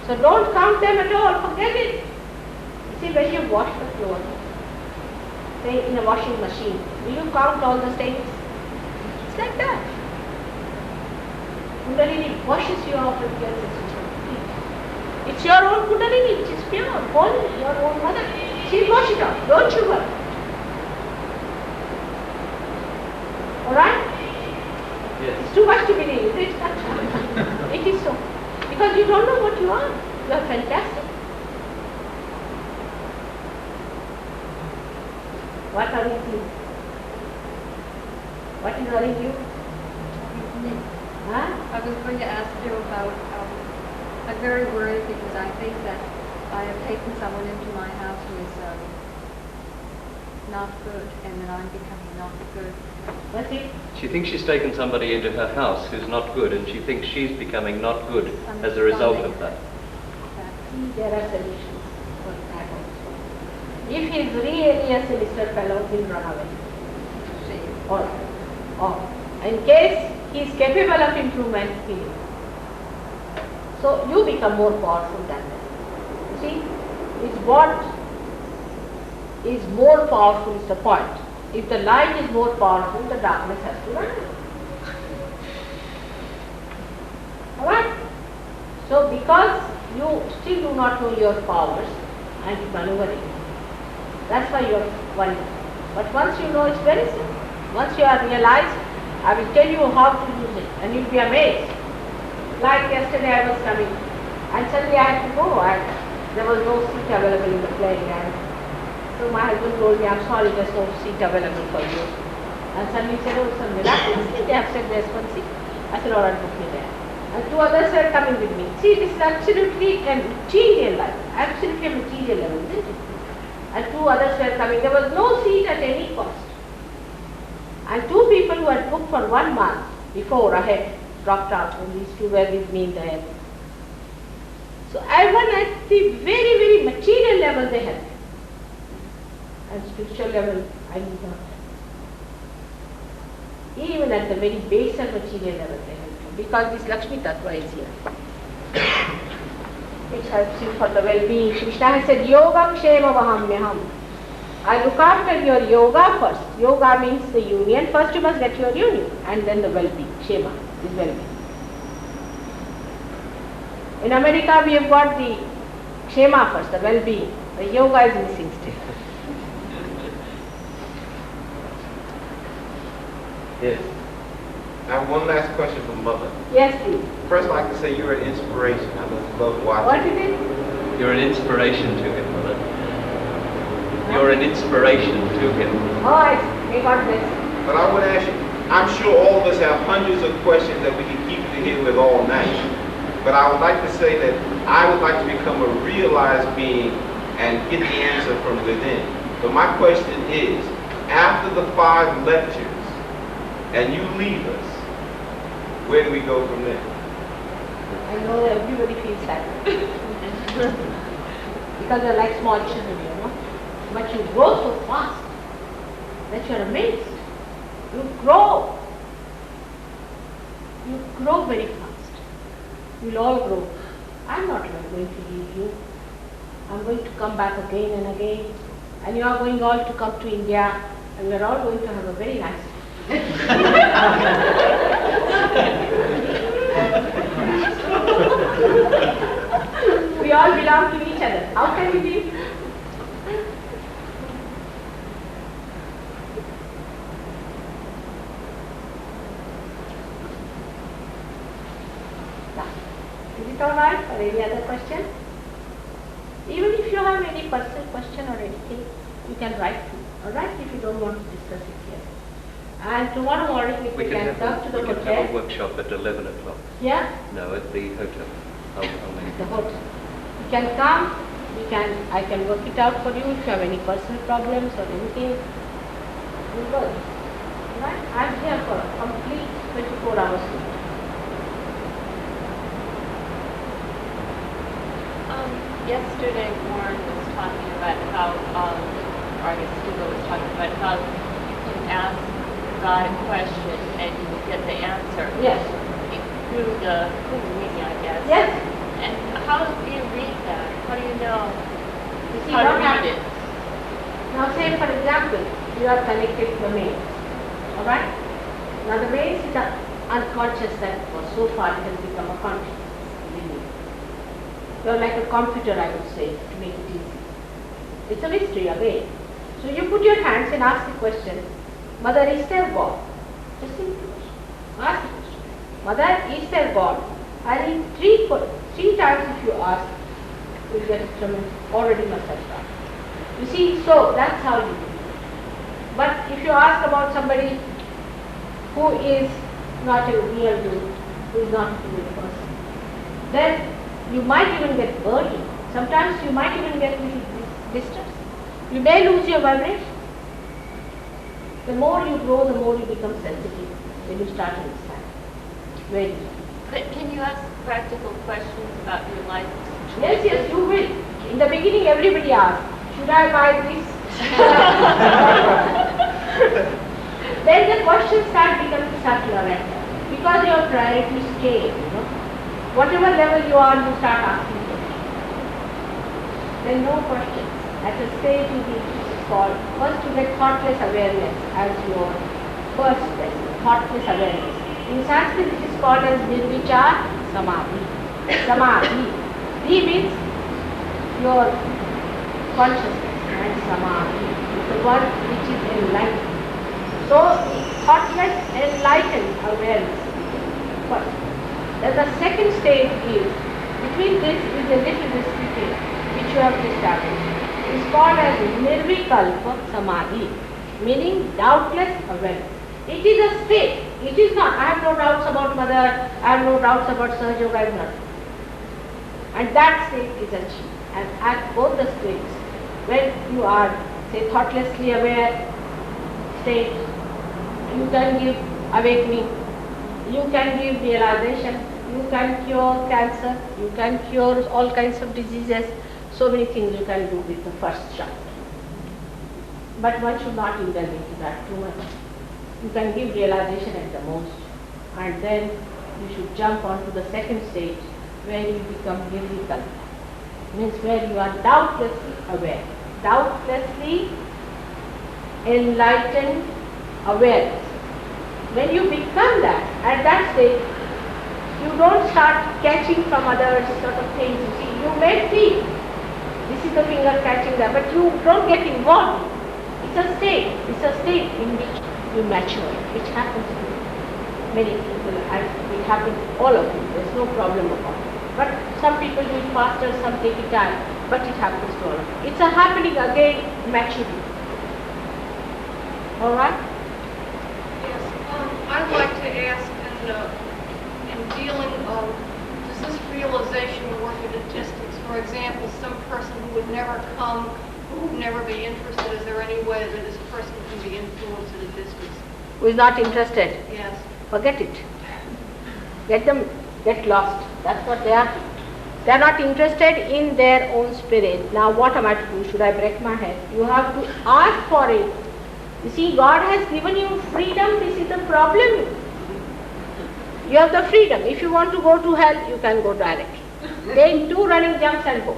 Speaker 2: So don't count them at all. Forget it. You see, when you wash the clothes, say in a washing machine, will you count all the stains? It's like that. Kundalini washes you off and cleanses you. It's your own Kundalini, which is pure, holy, your own mother. She'll wash it off, don't you worry. Alright?
Speaker 1: Yes.
Speaker 2: It's too much to believe, is it? It is so. Because you don't know what you are. You are fantastic. What are you doing? What is worrying you? Huh?
Speaker 6: I was going to ask you about, I'm very worried because I think that I have taken someone into my house who is not good, and that I'm becoming not good.
Speaker 2: What's it?
Speaker 1: She thinks she's taken somebody into her house who's not good, and she thinks she's becoming not good as a result of that.
Speaker 2: There are solutions for that also. If he is really a sinister fellow, he'll run away. Or in case he is capable of improvement, he will. So you become more powerful than them. You see, it's what is more powerful is the point. If the light is more powerful, the darkness has to run away. Alright? So because you still do not know your powers and maneuvering, That's why you're wondering. But once you know, it's very simple. Once you are realized, I will tell you how to use it, and you'll be amazed. Like yesterday I was coming, and suddenly I had to go, and there was no seat available in the plane, and so my husband told me, I'm sorry, there's no seat available for you. And suddenly he said, oh, some relaxing seat, they have said there's one seat. I said, all right, book me there. And two others were coming with me. See, this is absolutely a material life, absolutely a material level, isn't it? And two others were coming. There was no seat at any cost. And two people who had booked for 1 month before ahead dropped out, and these two were with me in the air. So everyone at the very, very material level they helped. And spiritual level, I need not. Even at the very baser material level they help. Because this Lakshmi Tattva is here. Which helps you for the well-being. Krishna has said, Yoga Kshema Vahamyaham. I look after your yoga first. Yoga means the union. First you must get your union, and then the well-being. Kshema is well-being. In America we have got the Kshema first, the well-being. The yoga is missing still.
Speaker 3: Yes. I have one last question for Mother.
Speaker 2: Yes, please.
Speaker 3: First, I'd like to say you're an inspiration. I love
Speaker 2: What
Speaker 3: watching.
Speaker 2: is it?
Speaker 1: You're an inspiration to him, Mother. You're an inspiration to him.
Speaker 2: Oh, may God bless you.
Speaker 3: But I would ask you, I'm sure all of us have hundreds of questions that we can keep you here with all night. But I would like to say that I would like to become a realized being and get the answer from within. But my question is, after the 5 lectures, and you leave us, where do we go from there?
Speaker 2: I know everybody feels that. Because you're like small children, you know. But you grow so fast that you're amazed. You grow. You grow very fast. You'll all grow. I'm not going to leave you. I'm going to come back again and again. And you are going all to come to India, and we're all going to have a very nice we all belong to each other. How can we be? Is it all right? Or any other question? Even if you have any personal question or anything, you can write to me. All right? If you don't want to discuss it here. And tomorrow morning, if you can come to the
Speaker 1: we can
Speaker 2: hotel.
Speaker 1: have a workshop at 11 o'clock.
Speaker 2: Yeah?
Speaker 1: No, at the hotel. I'll make
Speaker 2: The hotel. You can come. I can work it out for you if you have any personal problems or anything. You go. Right? I'm here for a complete 24 hours.
Speaker 7: Yesterday, Warren was talking about how, or I guess Hugo was talking about how you can ask God a question and you will get the answer
Speaker 2: Yes.
Speaker 7: through the Kundalini, I guess.
Speaker 2: Yes.
Speaker 7: And how do you read that? How do you know
Speaker 2: See,
Speaker 7: how to
Speaker 2: what
Speaker 7: read
Speaker 2: happens?
Speaker 7: it?
Speaker 2: Now say for example, you are connected to the main. Alright? Now the main is the unconscious that was so far it has become a conscious. You are like a computer, I would say, to make it easy. It's a mystery again. So you put your hands and ask the question, Mother, is there God? Just simple question. Ask the question. Mother, is there God? And in three times if you ask, you will get tremendous, already must have started. You see, so that's how you do it. But if you ask about somebody who is not a real guru, who is not a real person, then you might even get burdened. Sometimes you might even get little distress. You may lose your vibration. The more you grow, the more you become sensitive. Then you start to understand. Very.
Speaker 7: But can you ask practical questions about your life?
Speaker 2: Yes, yes, you will. In the beginning, everybody asks, should I buy this? Then the questions start becoming subtler because your priorities change, you know. Whatever level you are, you start asking questions. Then no questions. At a stage you is called, first you get thoughtless awareness as your first step, thoughtless awareness. In Sanskrit it is called as Nirvichar Samadhi. Samadhi. Di means your consciousness. and samadhi, the one which is enlightened. So, thoughtless, enlightened awareness. First. Then the second stage is, between this is a little distinction which you have to establish. It is called as nirvikalpa samadhi, meaning doubtless awareness. It is a state. It is not, I have no doubts about mother, I have no doubts about Sahaja Yoga, I have not. And that state is achieved. And at both the states, when you are, say, thoughtlessly aware state, you can give awakening, you can give realization, you can cure cancer, you can cure all kinds of diseases, so many things you can do with the first shot. But one should not indulge into that too much. You can give realization at the most, and then you should jump onto the second stage where you become nirvikalpa. Means where you are doubtlessly aware, doubtlessly enlightened awareness. When you become that, at that stage, you don't start catching from others sort of things. You see, you may feel this is the finger catching that, but you don't get involved. It's a state in which you mature, which happens to many people, and it happens to all of you. There's no problem about it. But some people do it faster, some take it time, but it happens to all of you. It's a happening again, maturity. All right?
Speaker 6: Yes, I'd like to ask, in dealing, does this realization work at a distance? For example, some person who would never come, who would never be interested, is there any way that this person can be influenced at a distance?
Speaker 2: Who is not interested?
Speaker 6: Yes.
Speaker 2: Forget it. Let them get lost. That's what they are. They are not interested in their own spirit. Now what am I to do? Should I break my head? You have to ask for it. You see, God has given you freedom. This is the problem. You have the freedom. If you want to go to hell, you can go directly. Then do running jumps and go.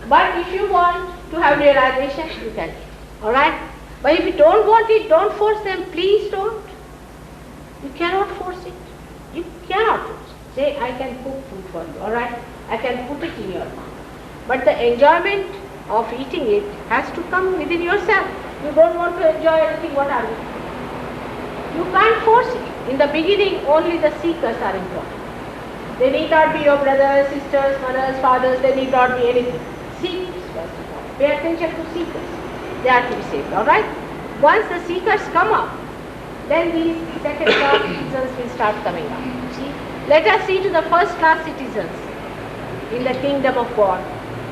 Speaker 2: But if you want to have realization, you can. Alright? But if you don't want it, don't force them. Please don't. You cannot force it. You cannot force it. Say, I can cook food for you. Alright? I can put it in your mouth. But the enjoyment of eating it has to come within yourself. You don't want to enjoy anything, what are you? You can't force it. In the beginning, only the seekers are important. They need not be your brothers, sisters, mothers, fathers, they need not be anything. Seekers first of all. Pay attention to seekers. They are to be saved, alright? Once the seekers come up, then these second class citizens will start coming up. See? Let us see to the first class citizens in the kingdom of God.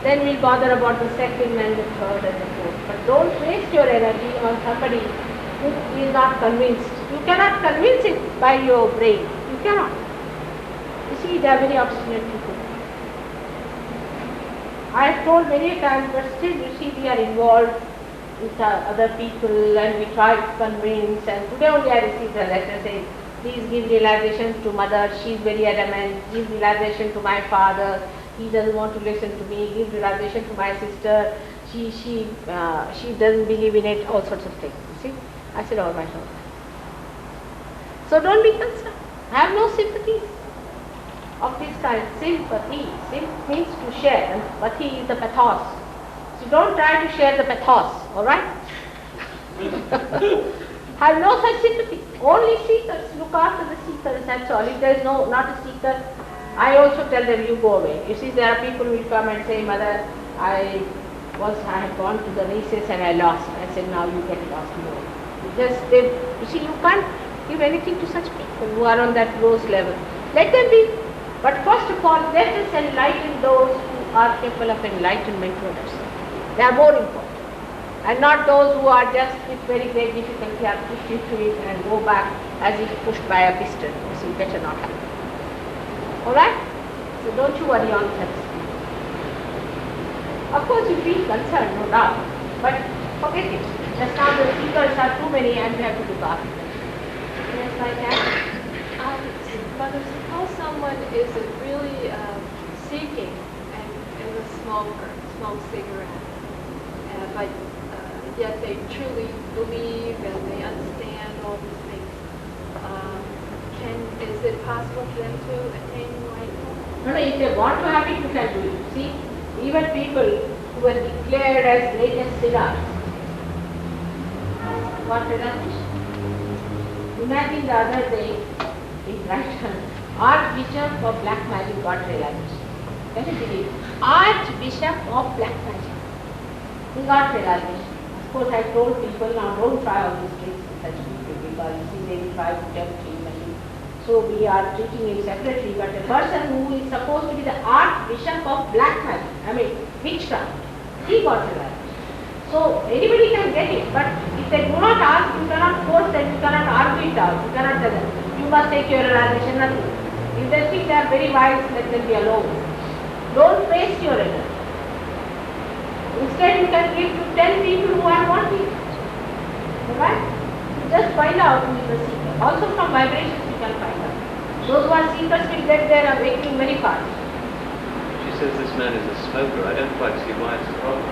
Speaker 2: Then we'll bother about the second and the third and the fourth. But don't waste your energy on somebody who is not convinced. You cannot convince it by your brain. You cannot. You see, they are very obstinate people. I have told many times, but still, you see, we are involved with other people and we try to convince. And today only I received a letter saying, please give realization to mother. She is very adamant. Give realization to my father. He doesn't want to listen to me. Give realization to my sister. She doesn't believe in it. All sorts of things. You see, I said, all right, all right. So don't be concerned. Have no sympathy of this kind. Sympathy. Sim means to share, and pati is the pathos. So don't try to share the pathos. All right? Have no such sympathy. Only seekers. Look after the seekers. That's all. If there is not a seeker, I also tell them, you go away. You see, there are people who will come and say, mother, I had gone to the races and I lost. I said, now you get lost. No. You see, you can't give anything to such people who are on that rose level. Let them be. But first of all, let us enlighten those who are capable of enlightenment to others. They are more important. And not those who are just with very great difficulty are pushed into it and go back as if pushed by a piston. You see, better not happen. Alright? So don't you worry on that. Of course you feel concerned, no doubt. But forget it. Just now the seekers are too many and we have to look after them. Yes, I can.
Speaker 7: Mother, suppose someone is really seeking and is a smoker, smokes cigarettes, but yet they truly believe and they understand all these things. Is it possible for them to attain enlightenment?
Speaker 2: No, if they want to have it, you can do it. See, even people who were declared as latest siddhas got realization. Imagine the other day in Brighton, Archbishop of Black Magic got realization. Can you believe? Archbishop of Black Magic. He got realization. Of course, I told people, now don't try all these tricks with such people because you see they will try to tempt him. So we are treating him separately, but a person who is supposed to be the Archbishop of Black Magic, witchcraft, he got realization. So anybody can get it, but if they do not ask, you cannot force them, you cannot argue it out, you cannot tell them, you must take your realization, nothing. If they think they are very wise, let them be alone. Don't waste your energy. Instead, you can give to 10 people who are wanting. Alright? Just find out who is the seeker. Also from vibrations you can find out. Those who are seekers will get their awakening very fast.
Speaker 1: She says this man is a smoker. I don't quite see why it's a problem.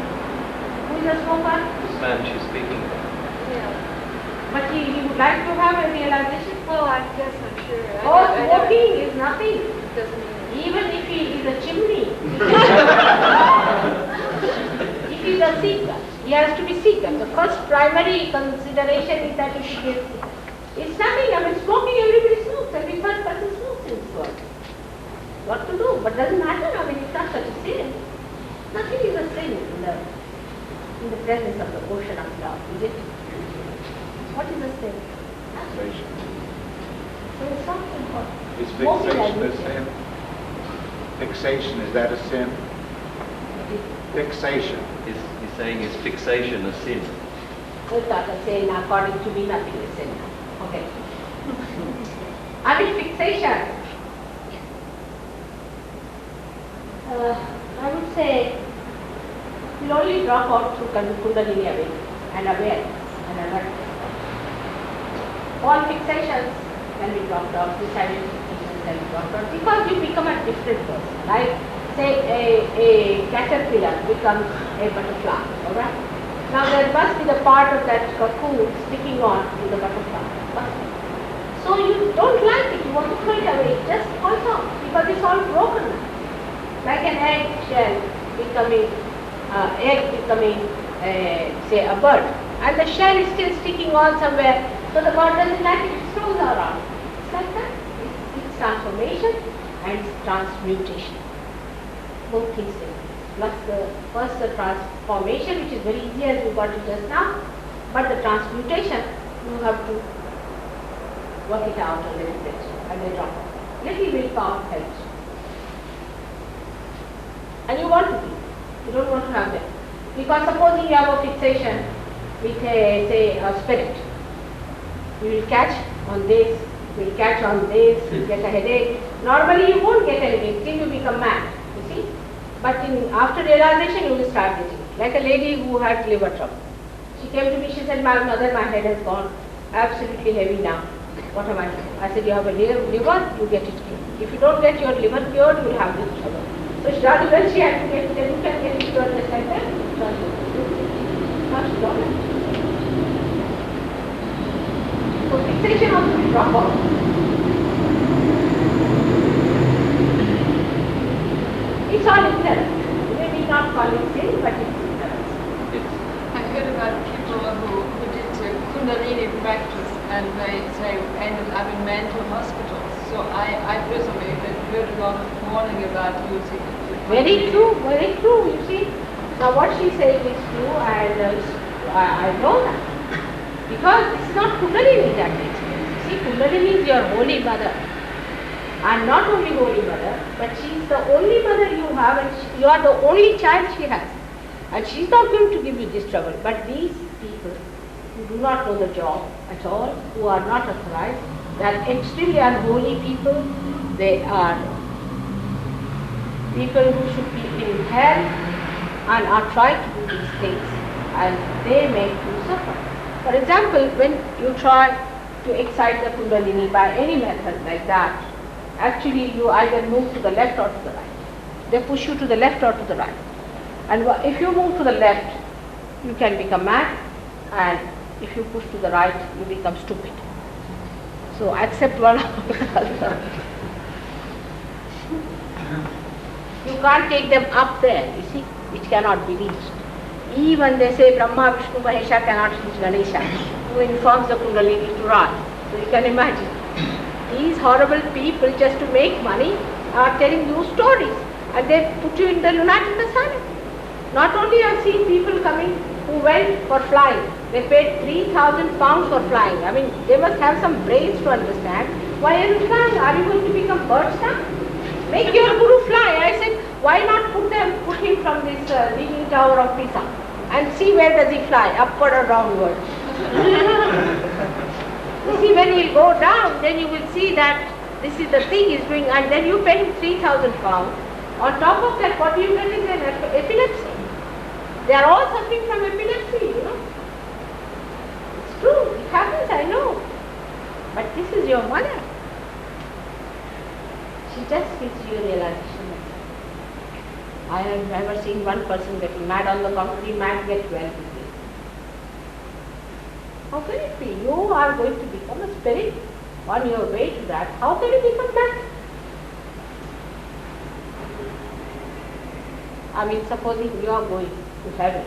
Speaker 2: Who is a smoker?
Speaker 1: This man she's speaking about.
Speaker 7: Yeah.
Speaker 2: But he would like to have a realization.
Speaker 7: Well, I guess I'm sure.
Speaker 2: Oh, smoking is nothing.
Speaker 7: It doesn't mean
Speaker 2: Even if he is a chimney. If he is a seeker, he has to be seeker. The first primary consideration is that he should be a seeker. It's nothing, smoking, everybody smokes. Every first person smokes in this world. What to do? But doesn't matter, it's not such a sin. Nothing is a sin in the presence of the ocean of love, is it? What is a sin? Nothing. So it's not important.
Speaker 8: Is
Speaker 2: Smoking
Speaker 8: fixation a
Speaker 2: is
Speaker 8: sin? Fixation, is that a sin? Fixation.
Speaker 1: He's saying is fixation a sin?
Speaker 2: Tata saying according to me nothing is sin. Okay. Fixation. I would say will only drop out through Kundalini awakening and awareness and alertness. All fixations can be dropped out, decided fixations can be dropped out because you become a different person. Like say a caterpillar becomes a butterfly, alright? Now there must be the part of that cocoon sticking on to the butterfly. So you don't like it, you want to throw it away, it just falls off because it's all broken. Like an egg shell becoming, say a bird. And the shell is still sticking on somewhere, so the bird doesn't like it, it throws around. It's like that. It's transformation and it's transmutation. Both things take place. Plus the transformation, which is very easy as we got it just now, but the transmutation, you have to work it out a little bit and then drop it. Little willpower helps. And you want to be. You don't want to have them. Because supposing you have a fixation with a spirit. You will catch on this, you will catch on this, you get a headache. Normally you won't get a headache till you become mad, you see. But after realization you will start getting it. Like a lady who had liver trouble. She came to me, she said, my mother, my head has gone absolutely heavy now. What am I doing? I said, you have a liver, you get it cured. If you don't get your liver cured, you will have this trouble. So when she had to get it, you can get it cured just like that. So fixation also will drop out. It's all ignorance. Maybe not call it sin, but it's ignorance.
Speaker 7: I heard about people who did Kundalini practice and they ended up in mental hospitals. So I personally heard a lot of warning about using it.
Speaker 2: Very true, you see. Now what she says is true and I know that. Because it's not Kundalini that takes place. You see, Kundalini is your holy mother. And not only holy mother, but she is the only mother you have and you are the only child she has. And she is not going to give you this trouble. But these people who do not know the job at all, who are not authorized, they are extremely unholy people. They are people who should be in hell and are trying to do these things and they make you suffer. For example, when you try to excite the Kundalini by any method like that, actually you either move to the left or to the right. They push you to the left or to the right. And if you move to the left, you can become mad, and if you push to the right, you become stupid. So accept one or the other. You can't take them up there, you see. it cannot be reached. Even they say Brahma, Vishnu, Mahesha cannot reach Ganesha, who informs the Kundalini to run. So you can imagine. These horrible people, just to make money, are telling you stories, and they put you in the lunatic asylum. Not only I've seen people coming who went for flying, they paid 3,000 pounds for flying. I mean, they must have some brains to understand. Why are you flying? Are you going to become birds now? Make your guru fly. I said, why not put him from this leaning tower of Pisa and see where does he fly, upward or downward. You see, when he go down, then you will see that this is the thing he's doing, and then you pay him 3,000 pounds. On top of that, what do you get is an epilepsy. They are all suffering from epilepsy, you know. It's true, it happens, I know. But this is your mother. She just gives you a realization. I have never seen one person getting mad. On the contrary, mad get well quickly. How can it be? You are going to become a spirit on your way to that. How can you become that? I mean, supposing you are going to heaven,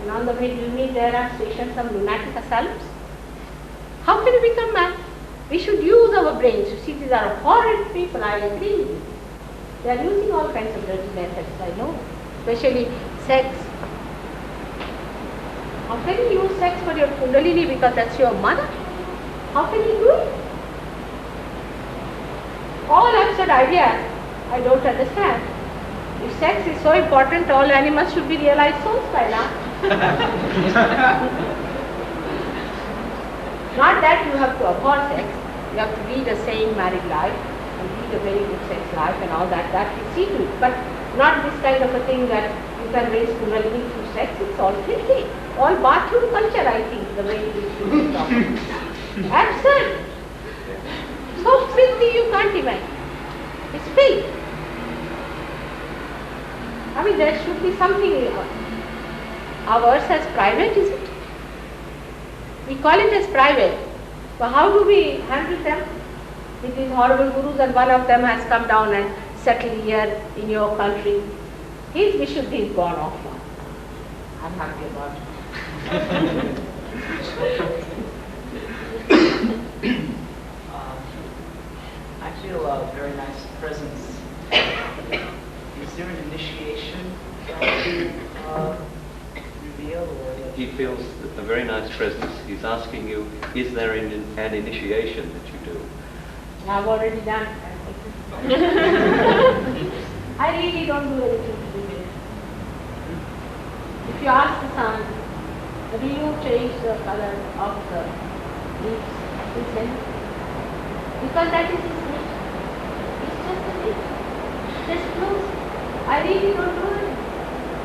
Speaker 2: and on the way you meet there are stationed some lunatic asylums. How can you become mad? We should use our brains. You see, these are horrid people, I agree with you. They are using all kinds of dirty methods, I know, especially sex. How can you use sex for your Kundalini because that's your mother? How can you do it? All absurd ideas, I don't understand. If sex is so important, all animals should be realized souls by now. Not that you have to abhor sex, you have to lead a sane married life and lead a very good sex life and all that, that we see to it. But not this kind of a thing that you can raise Kundalini through sex, it's all filthy. All bathroom culture, I think, the way it is talk. Absurd. So filthy you can't imagine. It's filth. I mean, there should be something. Ours as private, is it? We call it as private. But how do we handle them? With these horrible gurus, and one of them has come down and settled here in your country. His Vishuddhi is gone off now. I'm happy about it.
Speaker 9: I feel a very nice presence. Is there an initiation that you reveal? Or
Speaker 1: He feels a very nice presence. He's asking you, is there an initiation that you do?
Speaker 2: I've already done it. I really don't do anything to do with it. If you ask the sun, do you change the color of the leaves? He says, because that is his nature. It's just a thing. Just flows. I really don't do it.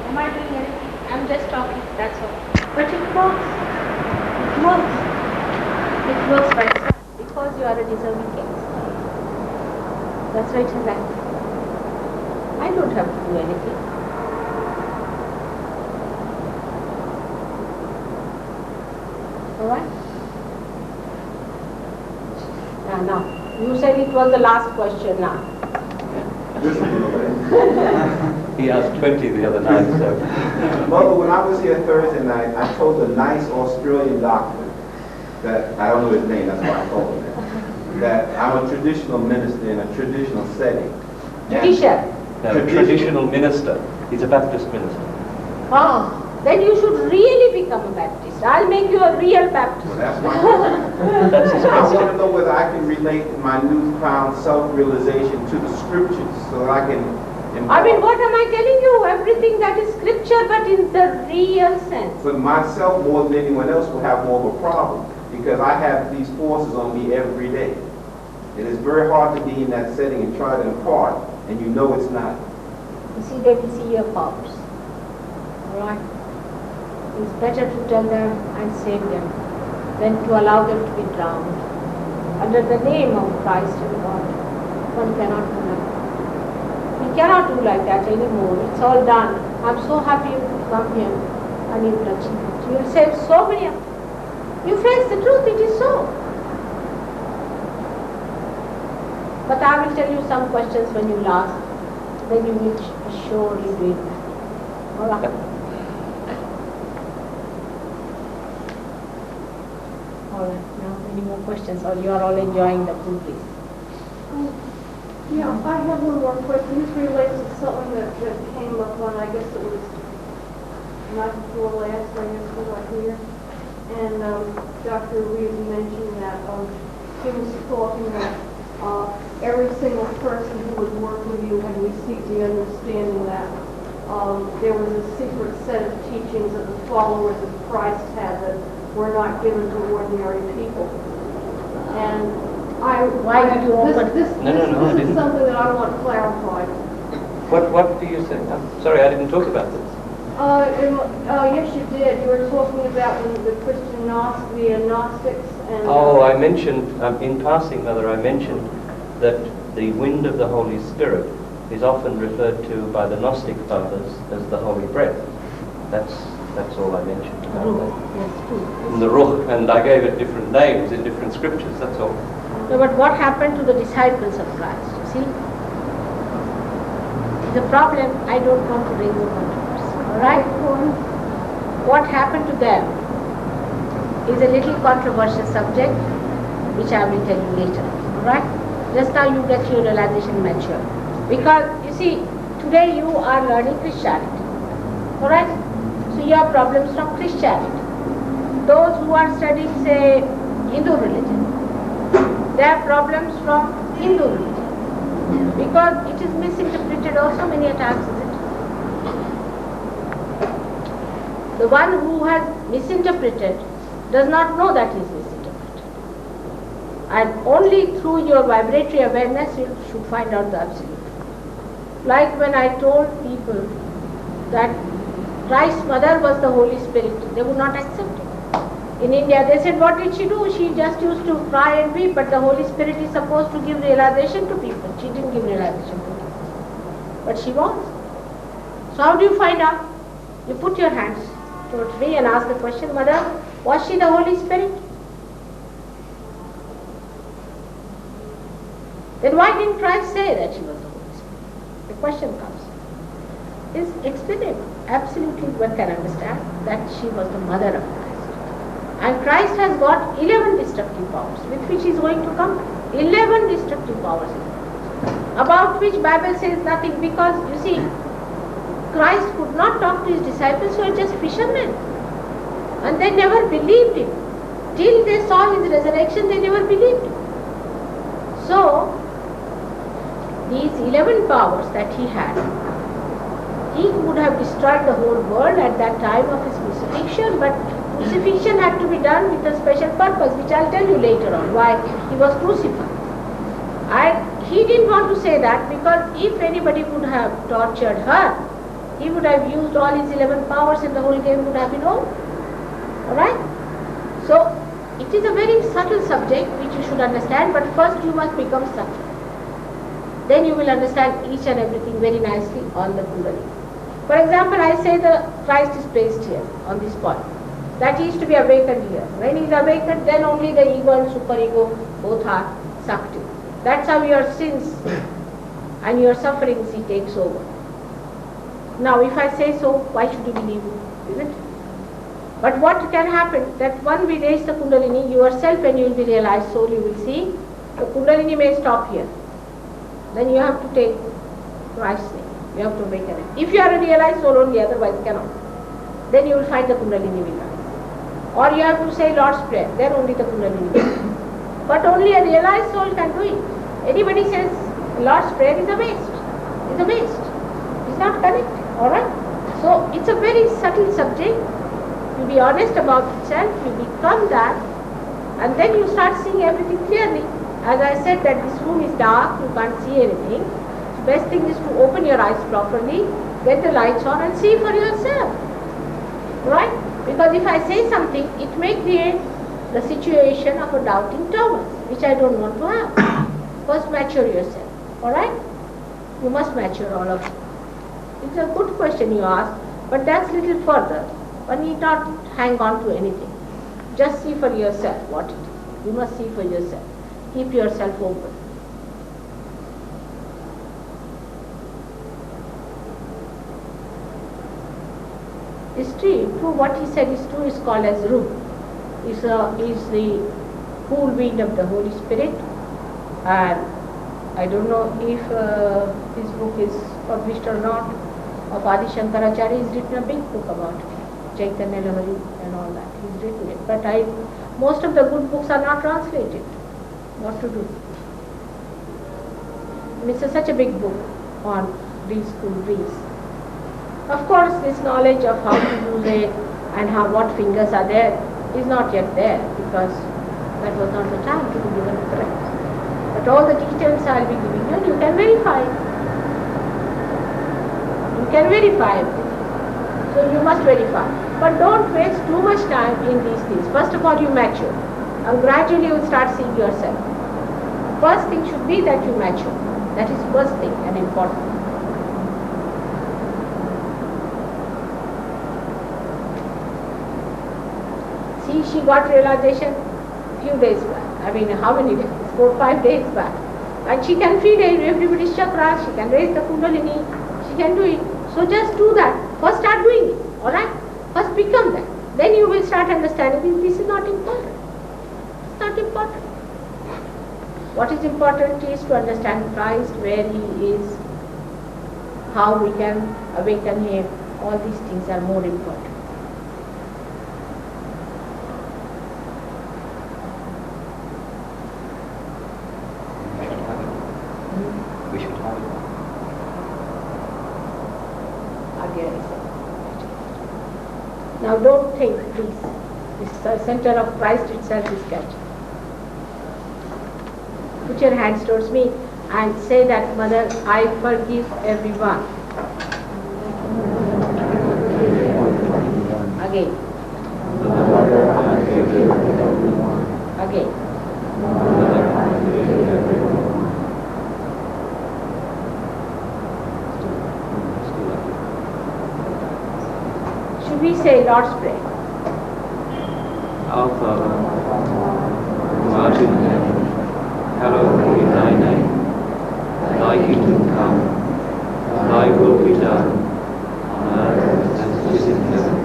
Speaker 2: Am I doing anything? I'm just talking, that's all. But it works. It works. It works by itself because you are a deserving case. That's why it is active. I don't have to do anything. Alright? Now, you said it was the last question now.
Speaker 1: He asked 20 the other night, so.
Speaker 3: Mother, when I was here Thursday night, I told a nice Australian doctor that, I don't know his name, that's why I called him that I'm a traditional minister in a traditional setting.
Speaker 2: Judicial.
Speaker 1: No, a traditional minister. He's a Baptist minister.
Speaker 2: Oh, then you should really become a Baptist. I'll make you a real Baptist.
Speaker 3: Well, that's my question. I want to know whether I can relate my newfound self-realization to the scriptures so that I can...
Speaker 2: I mean, what am I telling you? Everything that is scripture, but in the real sense.
Speaker 3: But myself, more than anyone else, will have more of a problem because I have these forces on me every day. It is very hard to be in that setting and try to impart, and you know it's not.
Speaker 2: You see, they will see your powers. Alright? It's better to tell them and save them than to allow them to be drowned. Under the name of Christ and God, one cannot do that. We cannot do like that anymore. It's all done. I'm so happy you could come here and you touch it. You will save so many of them. You face the truth, it is so. But I will tell you some questions when you last, then you will surely do it. All right. All right, now any more questions, or you are all enjoying the food, please?
Speaker 6: Yeah, I have one more question. This relates to something that came up on, I guess it was night before last, I guess, was I here? And Dr. Reed mentioned that he was talking that every single person who would work with you had received the understanding that there was a secret set of teachings that the followers of Christ had that were not given to ordinary people. And
Speaker 2: Why did you open?
Speaker 6: This
Speaker 1: No, I
Speaker 6: is
Speaker 1: didn't.
Speaker 6: something that I want clarified.
Speaker 1: What do you say? I'm sorry, I didn't talk about this.
Speaker 6: Yes, you did. You were talking about the Christian Gnostics and...
Speaker 1: Oh, I mentioned, in passing, Mother, I mentioned that the wind of the Holy Spirit is often referred to by the Gnostic fathers as the Holy Breath. That's all I mentioned about that.
Speaker 2: Yes, true.
Speaker 1: And the Ruch, and I gave it different names in different scriptures, that's all.
Speaker 2: No, but what happened to the disciples of Christ, you see? The problem, I don't want to raise a controversy, all right? What happened to them is a little controversial subject, which I will tell you later, all right? Just now you get your realization mature. Because, you see, today you are learning Christianity, all right? So you have problems from Christianity. Those who are studying, say, Hindu religion, they have problems from Hindu religion. Because it is misinterpreted also many times, is it? The one who has misinterpreted does not know that he is misinterpreted. And only through your vibratory awareness you should find out the absolute. Like when I told people that Christ's mother was the Holy Spirit, they would not accept it. In India, they said, what did she do? She just used to cry and weep, but the Holy Spirit is supposed to give realization to people. She didn't give realization to people. But she was. So how do you find out? You put your hands towards me and ask the question, Mother, was she the Holy Spirit? Then why didn't Christ say that she was the Holy Spirit? The question comes. Is explainable. Absolutely one can understand that she was the mother of Christ. And Christ has got 11 destructive powers with which he is going to come. 11 destructive powers about which Bible says nothing, because you see, Christ could not talk to his disciples who were just fishermen. And they never believed him. Till they saw his resurrection, they never believed him. So, these 11 powers that he had, he would have destroyed the whole world at that time of his crucifixion, but crucifixion had to be done with a special purpose, which I'll tell you later on, why he was crucified. And he didn't want to say that, because if anybody would have tortured her, he would have used all his 11 powers and the whole game would have been over. Alright? So, it is a very subtle subject which you should understand, but first you must become subtle. Then you will understand each and everything very nicely on the Kundalini. For example, I say the Christ is placed here on this point. That he is to be awakened here. When he is awakened, then only the ego and superego both are sucked in. That's how your sins and your sufferings he takes over. Now, if I say so, why should you believe me? Isn't it? But what can happen, that when we raise the Kundalini, yourself and you will be realized soul, you will see, the Kundalini may stop here. Then you have to take Christ's name. You have to awaken it. If you are a realized soul only, otherwise cannot. Then you will find the Kundalini will rise. Or you have to say Lord's Prayer, then only the Kundalini will rise. But only a realized soul can do it. Anybody says Lord's Prayer is a waste. It's a waste. It's not connected. Alright? So it's a very subtle subject. You be honest about itself, you become that, and then you start seeing everything clearly. As I said that this room is dark, you can't see anything. The best thing is to open your eyes properly, get the lights on and see for yourself. Right? Because if I say something, it may create the situation of a doubting Thomas, which I don't want to have. First mature yourself. Alright? You must mature, all of you. It's a good question you ask, but that's little further. One need not hang on to anything. Just see for yourself what it is. You must see for yourself. Keep yourself open. is true. What he said is true. Is called as Ruh. Is the cool wind of the Holy Spirit. And I don't know if this book is published or not. Of Adi Shankaracharya, he's written a big book about Chaitanya Lahari and all that. He's written it. But most of the good books are not translated. What to do? And it's such a big book on these cool breeze. Of course, this knowledge of how to use it and what fingers are there is not yet there, because that was not the time to be given to correct. But all the details I'll be giving you, and you can verify. You can verify everything. So you must verify. But don't waste too much time in these things. First of all, you mature. And gradually you will start seeing yourself. First thing should be that you mature. That is first thing and important. See, she got realization few days back. I mean, how many days? 4-5 days back. And she can feed everybody's chakras, she can raise the kundalini, she can do it. So just do that. First start doing it. Alright? First become that. Then you will start understanding this is not important. It's not important. What is important is to understand Christ, where He is, how we can awaken Him. All these things are more important.
Speaker 1: We should have it.
Speaker 2: Again. Now don't think, please. This center of Christ itself is catching. Put your hands towards me and say that, Mother, I forgive everyone. Again. Again. Should we say Lord's Prayer?
Speaker 1: Our Father, who art in heaven, hallowed be thy name. Thy kingdom come, thy will be done, on earth as it is in heaven.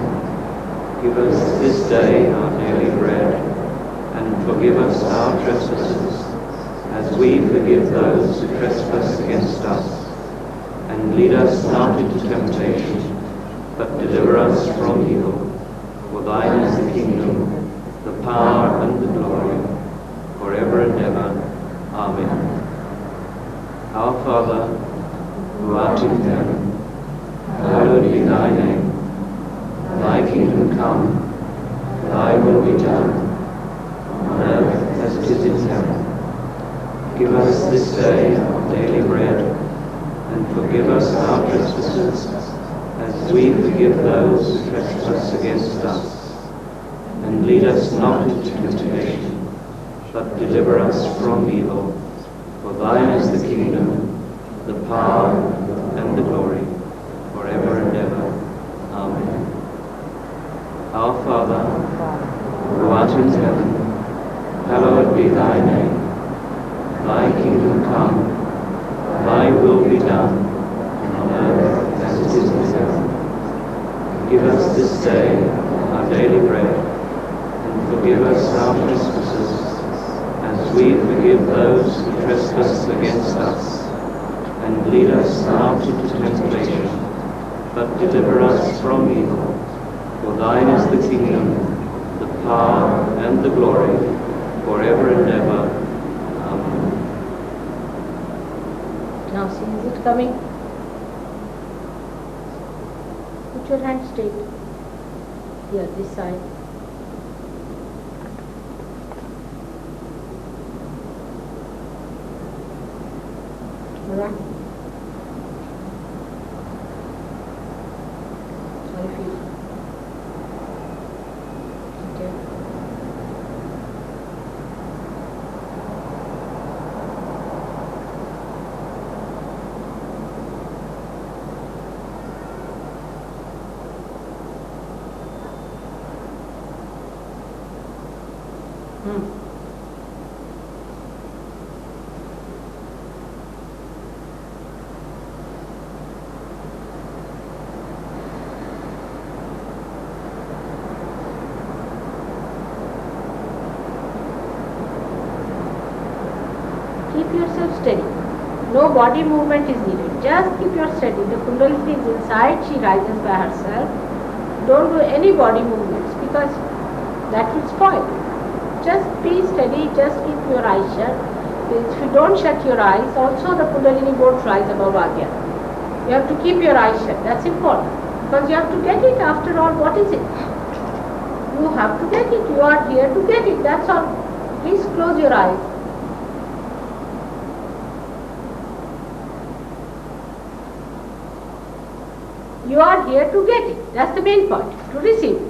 Speaker 1: Give us this day our daily bread, and forgive us our trespasses, as we forgive those who trespass against us. And lead us not into temptation, but deliver us from evil. For thine is the kingdom, the power, and the glory, forever and ever. Amen. Our Father, who art in heaven, hallowed be thy name. Thy kingdom come, thy will be done, on earth as it is in heaven. Give us this day our daily bread, and forgive us our trespasses, as we forgive those who trespass against us. And lead us not into temptation, but deliver us from evil. For thine is the kingdom, the power, and the glory, forever and ever. Amen. Our Father, who art in heaven, hallowed be thy name. Thy kingdom come, thy will be done, on earth as it is in heaven. Give us this day our daily bread, and forgive us our trespasses, as we forgive those who trespass against us. And lead us not into temptation, but deliver us from evil. For thine is the kingdom, the power, and the glory, forever and ever. Amen.
Speaker 2: Now see, is it coming? Put your hand straight. Here, this side. Alright. How do you feel? Okay. keep yourself steady. No body movement is needed. Just keep yourself steady. The Kundalini is inside, she rises by herself. Don't do any body movements because that will spoil. Just be steady, just keep your eyes shut. If you don't shut your eyes, also the Kundalini board rise above Agya. You have to keep your eyes shut. That's important. Because you have to get it. After all, what is it? You have to get it. You are here to get it. That's all. Please close your eyes. You are here to get it. That's the main point. To receive.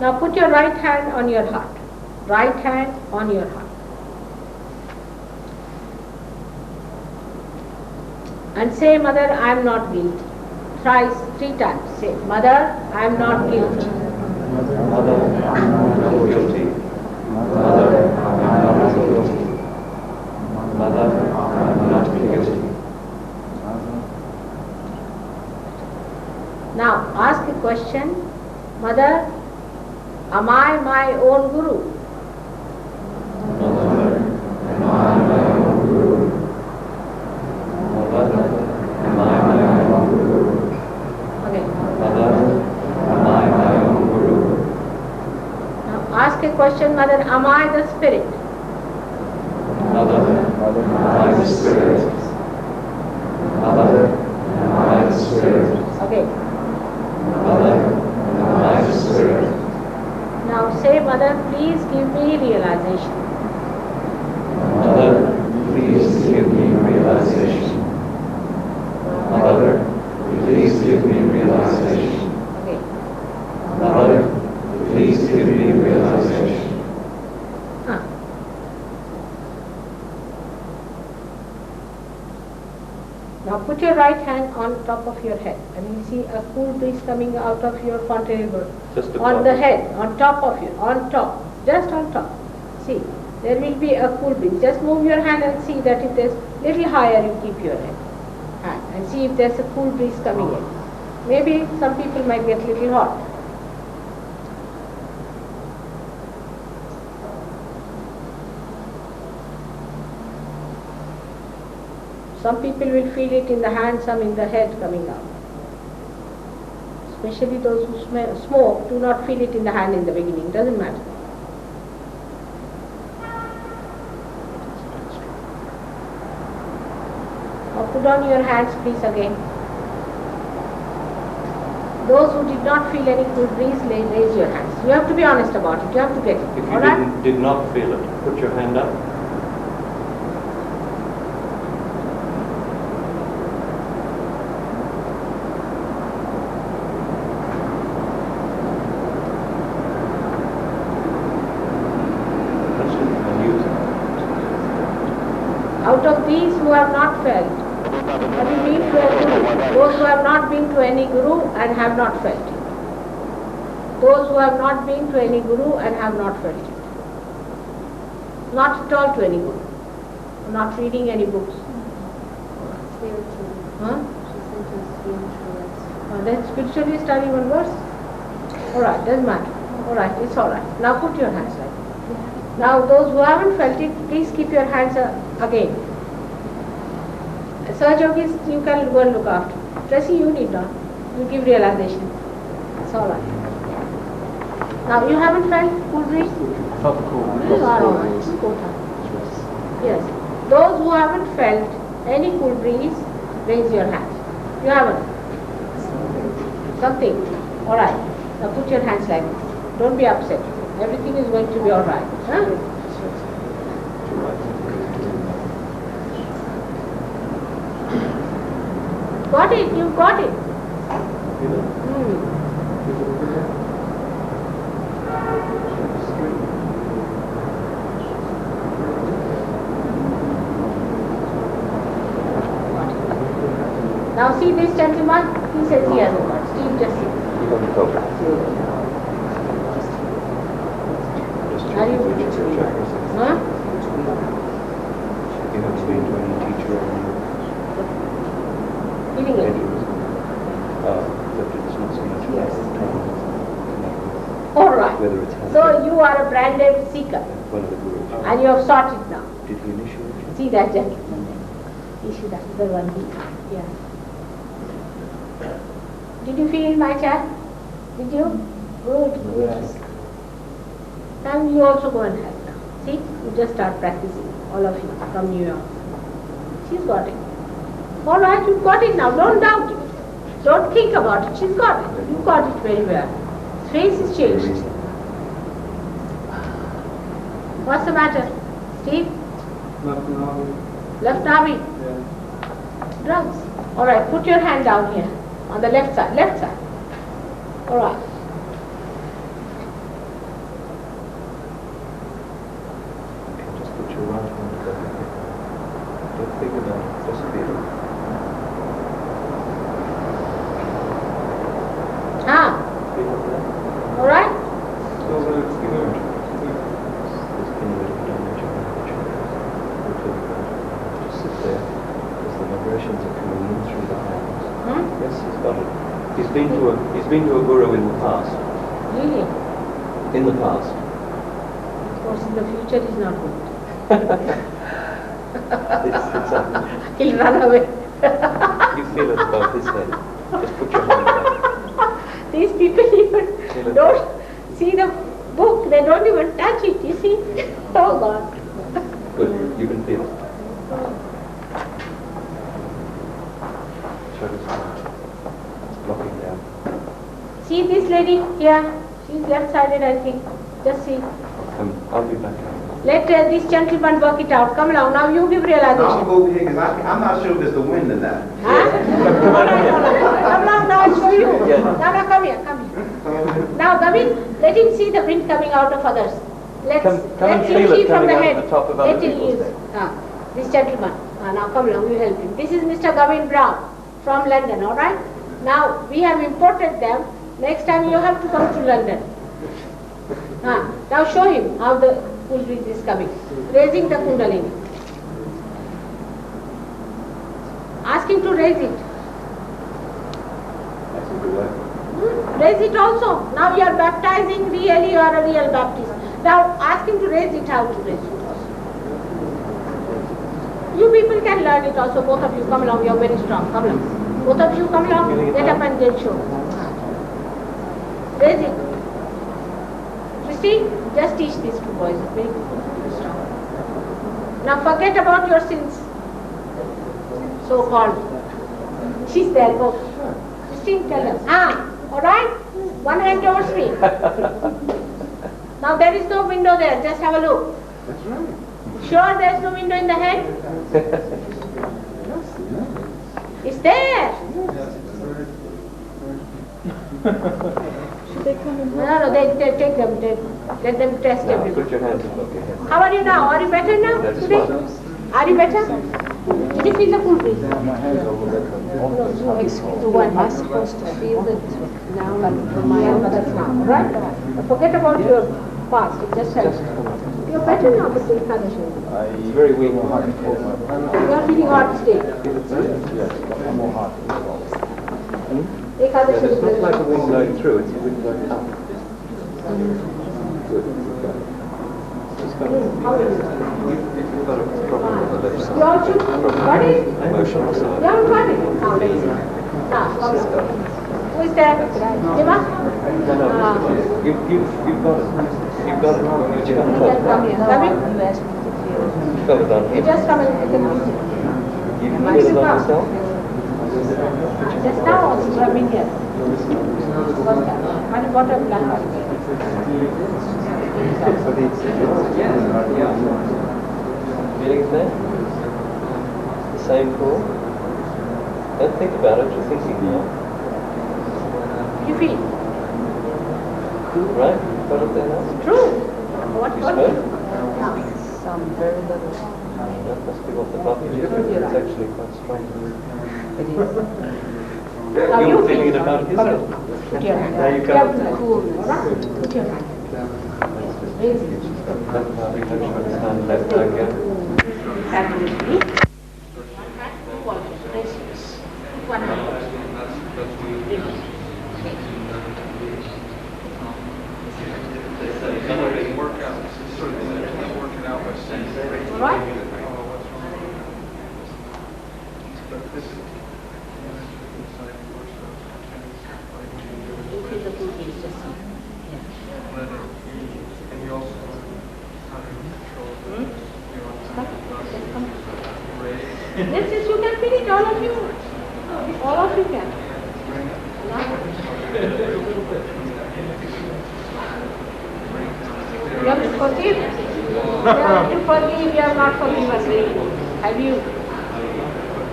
Speaker 2: Now put your right hand on your heart. Right hand on your heart. And say, Mother, I am not guilty. Thrice, 3 times. Say, Mother, I am not guilty.
Speaker 1: Mother, I am not guilty. Mother, I am not guilty. Mother, I am not guilty.
Speaker 2: Now ask a question. Mother, am I my own Guru?
Speaker 1: Mother, am I my own Guru? Mother, am I my own Guru?
Speaker 2: Okay.
Speaker 1: Mother, am I my own Guru?
Speaker 2: Now ask a question, Mother, am I the Spirit?
Speaker 1: Mother, am I the Spirit? Mother, am I the Spirit?
Speaker 2: Okay.
Speaker 1: Mother, am I the Spirit?
Speaker 2: Now say, Mother, please give me realization.
Speaker 1: Mother, please give me realization. Mother, please give me realization.
Speaker 2: Okay.
Speaker 1: Mother, please give me realization.
Speaker 2: Huh. Now put your right hand on top of your head and you see a cool breeze coming out of your fontanelle
Speaker 1: Just
Speaker 2: on the head, on top of you, on top, just on top. See, there will be a cool breeze. Just move your hand and see that it is little higher, you keep your hand and see if there's a cool breeze coming in. Maybe some people might get little hot. Some people will feel it in the hand, some in the head coming out. Especially those who smoke do not feel it in the hand in the beginning. Doesn't matter. Now put on your hands please again. Those who did not feel any cool breeze, raise your hands. You have to be honest about it. You have to get it.
Speaker 1: If you
Speaker 2: All right?
Speaker 1: did not feel it, put your hand up.
Speaker 2: Out of these who have not felt, have you been to a guru? Those who have not been to any guru and have not felt it. Those who have not been to any guru and have not felt it. Not at all to any guru. Not reading any books. Huh? Then spiritualist are even worse. Alright, doesn't matter. Alright, it's alright. Now put your hands like this. Now those who haven't felt it, please keep your hands again. Sahajogis, you can go and look after. Tracy, you need not. You give realization. It's alright. Now you haven't felt cool breeze?
Speaker 1: Felt cool.
Speaker 2: You are alright. Yes. Those who haven't felt any cool breeze, raise your hands. You haven't? Something. Alright. Now put your hands like this. Don't be upset. Everything is going to be alright. Huh? Got it, you got it. Now see this gentleman, he says he hasn't got. Steve, just see. Are you? Huh? Feeling it?
Speaker 1: The it's not so much about the pain,
Speaker 2: All right.
Speaker 1: whether it's happy.
Speaker 2: So you are a branded seeker,
Speaker 1: One of the gurus.
Speaker 2: and you have sought it now.
Speaker 1: Did he initiate you?
Speaker 2: See that gentleman there. Ishida, the one here. Did you feel my chat? Did you? Good, good.
Speaker 1: Yes.
Speaker 2: Now you also go and help now. See, you just start practicing, all of you from New York. She's got it. All right, you've got it now. Don't doubt it. Don't think about it. She's got it. You got it very well. His face is changed. What's the matter, Steve? Left navi. Drugs. All right, put your hand down here on the left side. Left side. All right.
Speaker 1: Okay, just put your right hand above your head. Don't think about it, just feel it.
Speaker 2: Ah,
Speaker 1: Feel it there.
Speaker 2: all right.
Speaker 1: There's been a little bit of damage around the chakras. Don't think about it. Just sit there, because the vibrations are coming in through the hands.
Speaker 2: Hmm?
Speaker 1: Yes, he's got it. He's been to a guru in the past.
Speaker 2: Really?
Speaker 1: In the past.
Speaker 2: Of course, in the future is not good.
Speaker 1: It's
Speaker 2: He'll run away.
Speaker 1: you feel it above his head. Just put your hand there.
Speaker 2: These people even don't see the book. They don't even touch it. You see? Oh God.
Speaker 1: Good. You can feel it. Shoulders down. It's blocking down.
Speaker 2: See this lady here? She's left-sided, I think. Just see.
Speaker 1: I'll be back.
Speaker 2: Let this gentleman work it out. Come along. Now you give
Speaker 3: I'm
Speaker 2: realization.
Speaker 3: gonna go over here because I'm not sure if it's the wind or not.
Speaker 2: Huh? Come along. Now I'll show you.
Speaker 1: Yeah.
Speaker 2: Now come here. Come here. Now Gavin, let him see the wind coming out of others. Let's
Speaker 1: Come and
Speaker 2: him
Speaker 1: feel it
Speaker 2: see from
Speaker 1: coming
Speaker 2: the
Speaker 1: out
Speaker 2: head.
Speaker 1: the top of other
Speaker 2: Let him
Speaker 1: people's
Speaker 2: use.
Speaker 1: head.
Speaker 2: This gentleman. Now come along. You help him. This is Mr. Gavin Brown from London. All right. Now we have imported them. Next time you have to come to London. Now show him how the cool breeze is coming. Raising the Kundalini. Ask him to raise it. Raise it also. Now you are baptizing really, you are a real Baptist. Now ask him to raise it, how to raise it also. You people can learn it also, both of you come along, you are very strong, come along. Both of you come along, get up and get show. Raise it. Christy, just teach these two boys, very good, very strong. Now forget about your sins, so called. She's there, go. Christine, tell them. Alright? One hand towards me. Now there is no window there, just have a look.
Speaker 8: That's right.
Speaker 2: Sure there is no window in the head? It's there.
Speaker 7: Should they come in?
Speaker 2: No, they take them, let them test
Speaker 1: Now,
Speaker 2: everything.
Speaker 1: put your hands above your head.
Speaker 2: How are you now? Are you better now
Speaker 1: That's
Speaker 2: today?
Speaker 1: fine.
Speaker 2: Are you better? Did you feel the cool breeze?
Speaker 8: My hands over there.
Speaker 7: No, excuse me, am I supposed to feel it now for my
Speaker 2: Yeah,
Speaker 7: own?
Speaker 2: but that's now, right? But forget about your past, it just helps. You're better now, but it's not a shame.
Speaker 1: It's very weak.
Speaker 2: You are feeling hard today.
Speaker 8: Yes, I'm more hot.
Speaker 2: Take out the
Speaker 1: It's not
Speaker 2: shoulders.
Speaker 1: like a wind going through, it's a wind going up. Good.
Speaker 2: How are you?
Speaker 1: You've got a problem with the left
Speaker 2: You
Speaker 1: side.
Speaker 2: also got it?
Speaker 1: Emotional side.
Speaker 2: You haven't got it? Now let's see. Now, come on. Who is there? Jima?
Speaker 1: No, you've got it. You've got it. But you haven't
Speaker 2: You can
Speaker 1: got
Speaker 2: come here. Come in.
Speaker 1: it. You've got it down
Speaker 2: You
Speaker 1: here.
Speaker 2: just come and look at the music.
Speaker 1: You can feel it on yourself.
Speaker 2: Just now also, you have been here. What's that? And you got a black one.
Speaker 1: Feelings there? The same pull? Don't think about it, you're thinking now.
Speaker 2: You feel?
Speaker 1: Right? Got it there now?
Speaker 2: True. What?
Speaker 1: You
Speaker 2: What?
Speaker 1: smell?
Speaker 7: Some very little.
Speaker 1: That must be what the blockage is. It's actually quite strong.
Speaker 2: Now you
Speaker 1: You're feeling
Speaker 2: feel.
Speaker 1: it about his head.
Speaker 2: Put your hand.
Speaker 1: Now you
Speaker 2: You
Speaker 1: go.
Speaker 2: have to coolness. Alright? Put your hand. Raise it.
Speaker 1: Left arm, you touch on his hand, left leg again.
Speaker 2: Hand with me. One hand, two walls. Raise it. Put one hand. Raise it. Yes, yes, you can finish, all of you. All of you can. You have to forgive. You have to forgive, you have not forgiven. Very good. Have you?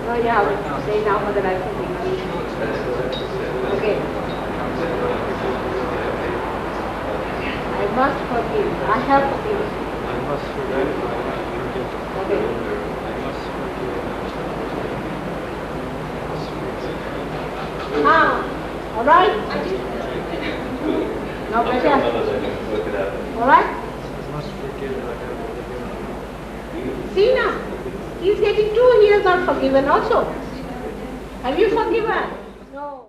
Speaker 2: No, you have. Say now, Mother, I forgive you. Okay. I must forgive. I have forgiven.
Speaker 1: I must forgive.
Speaker 2: Okay. All right? Now better. All right? See now, he's getting 2 years not forgiven also. Have you forgiven? No.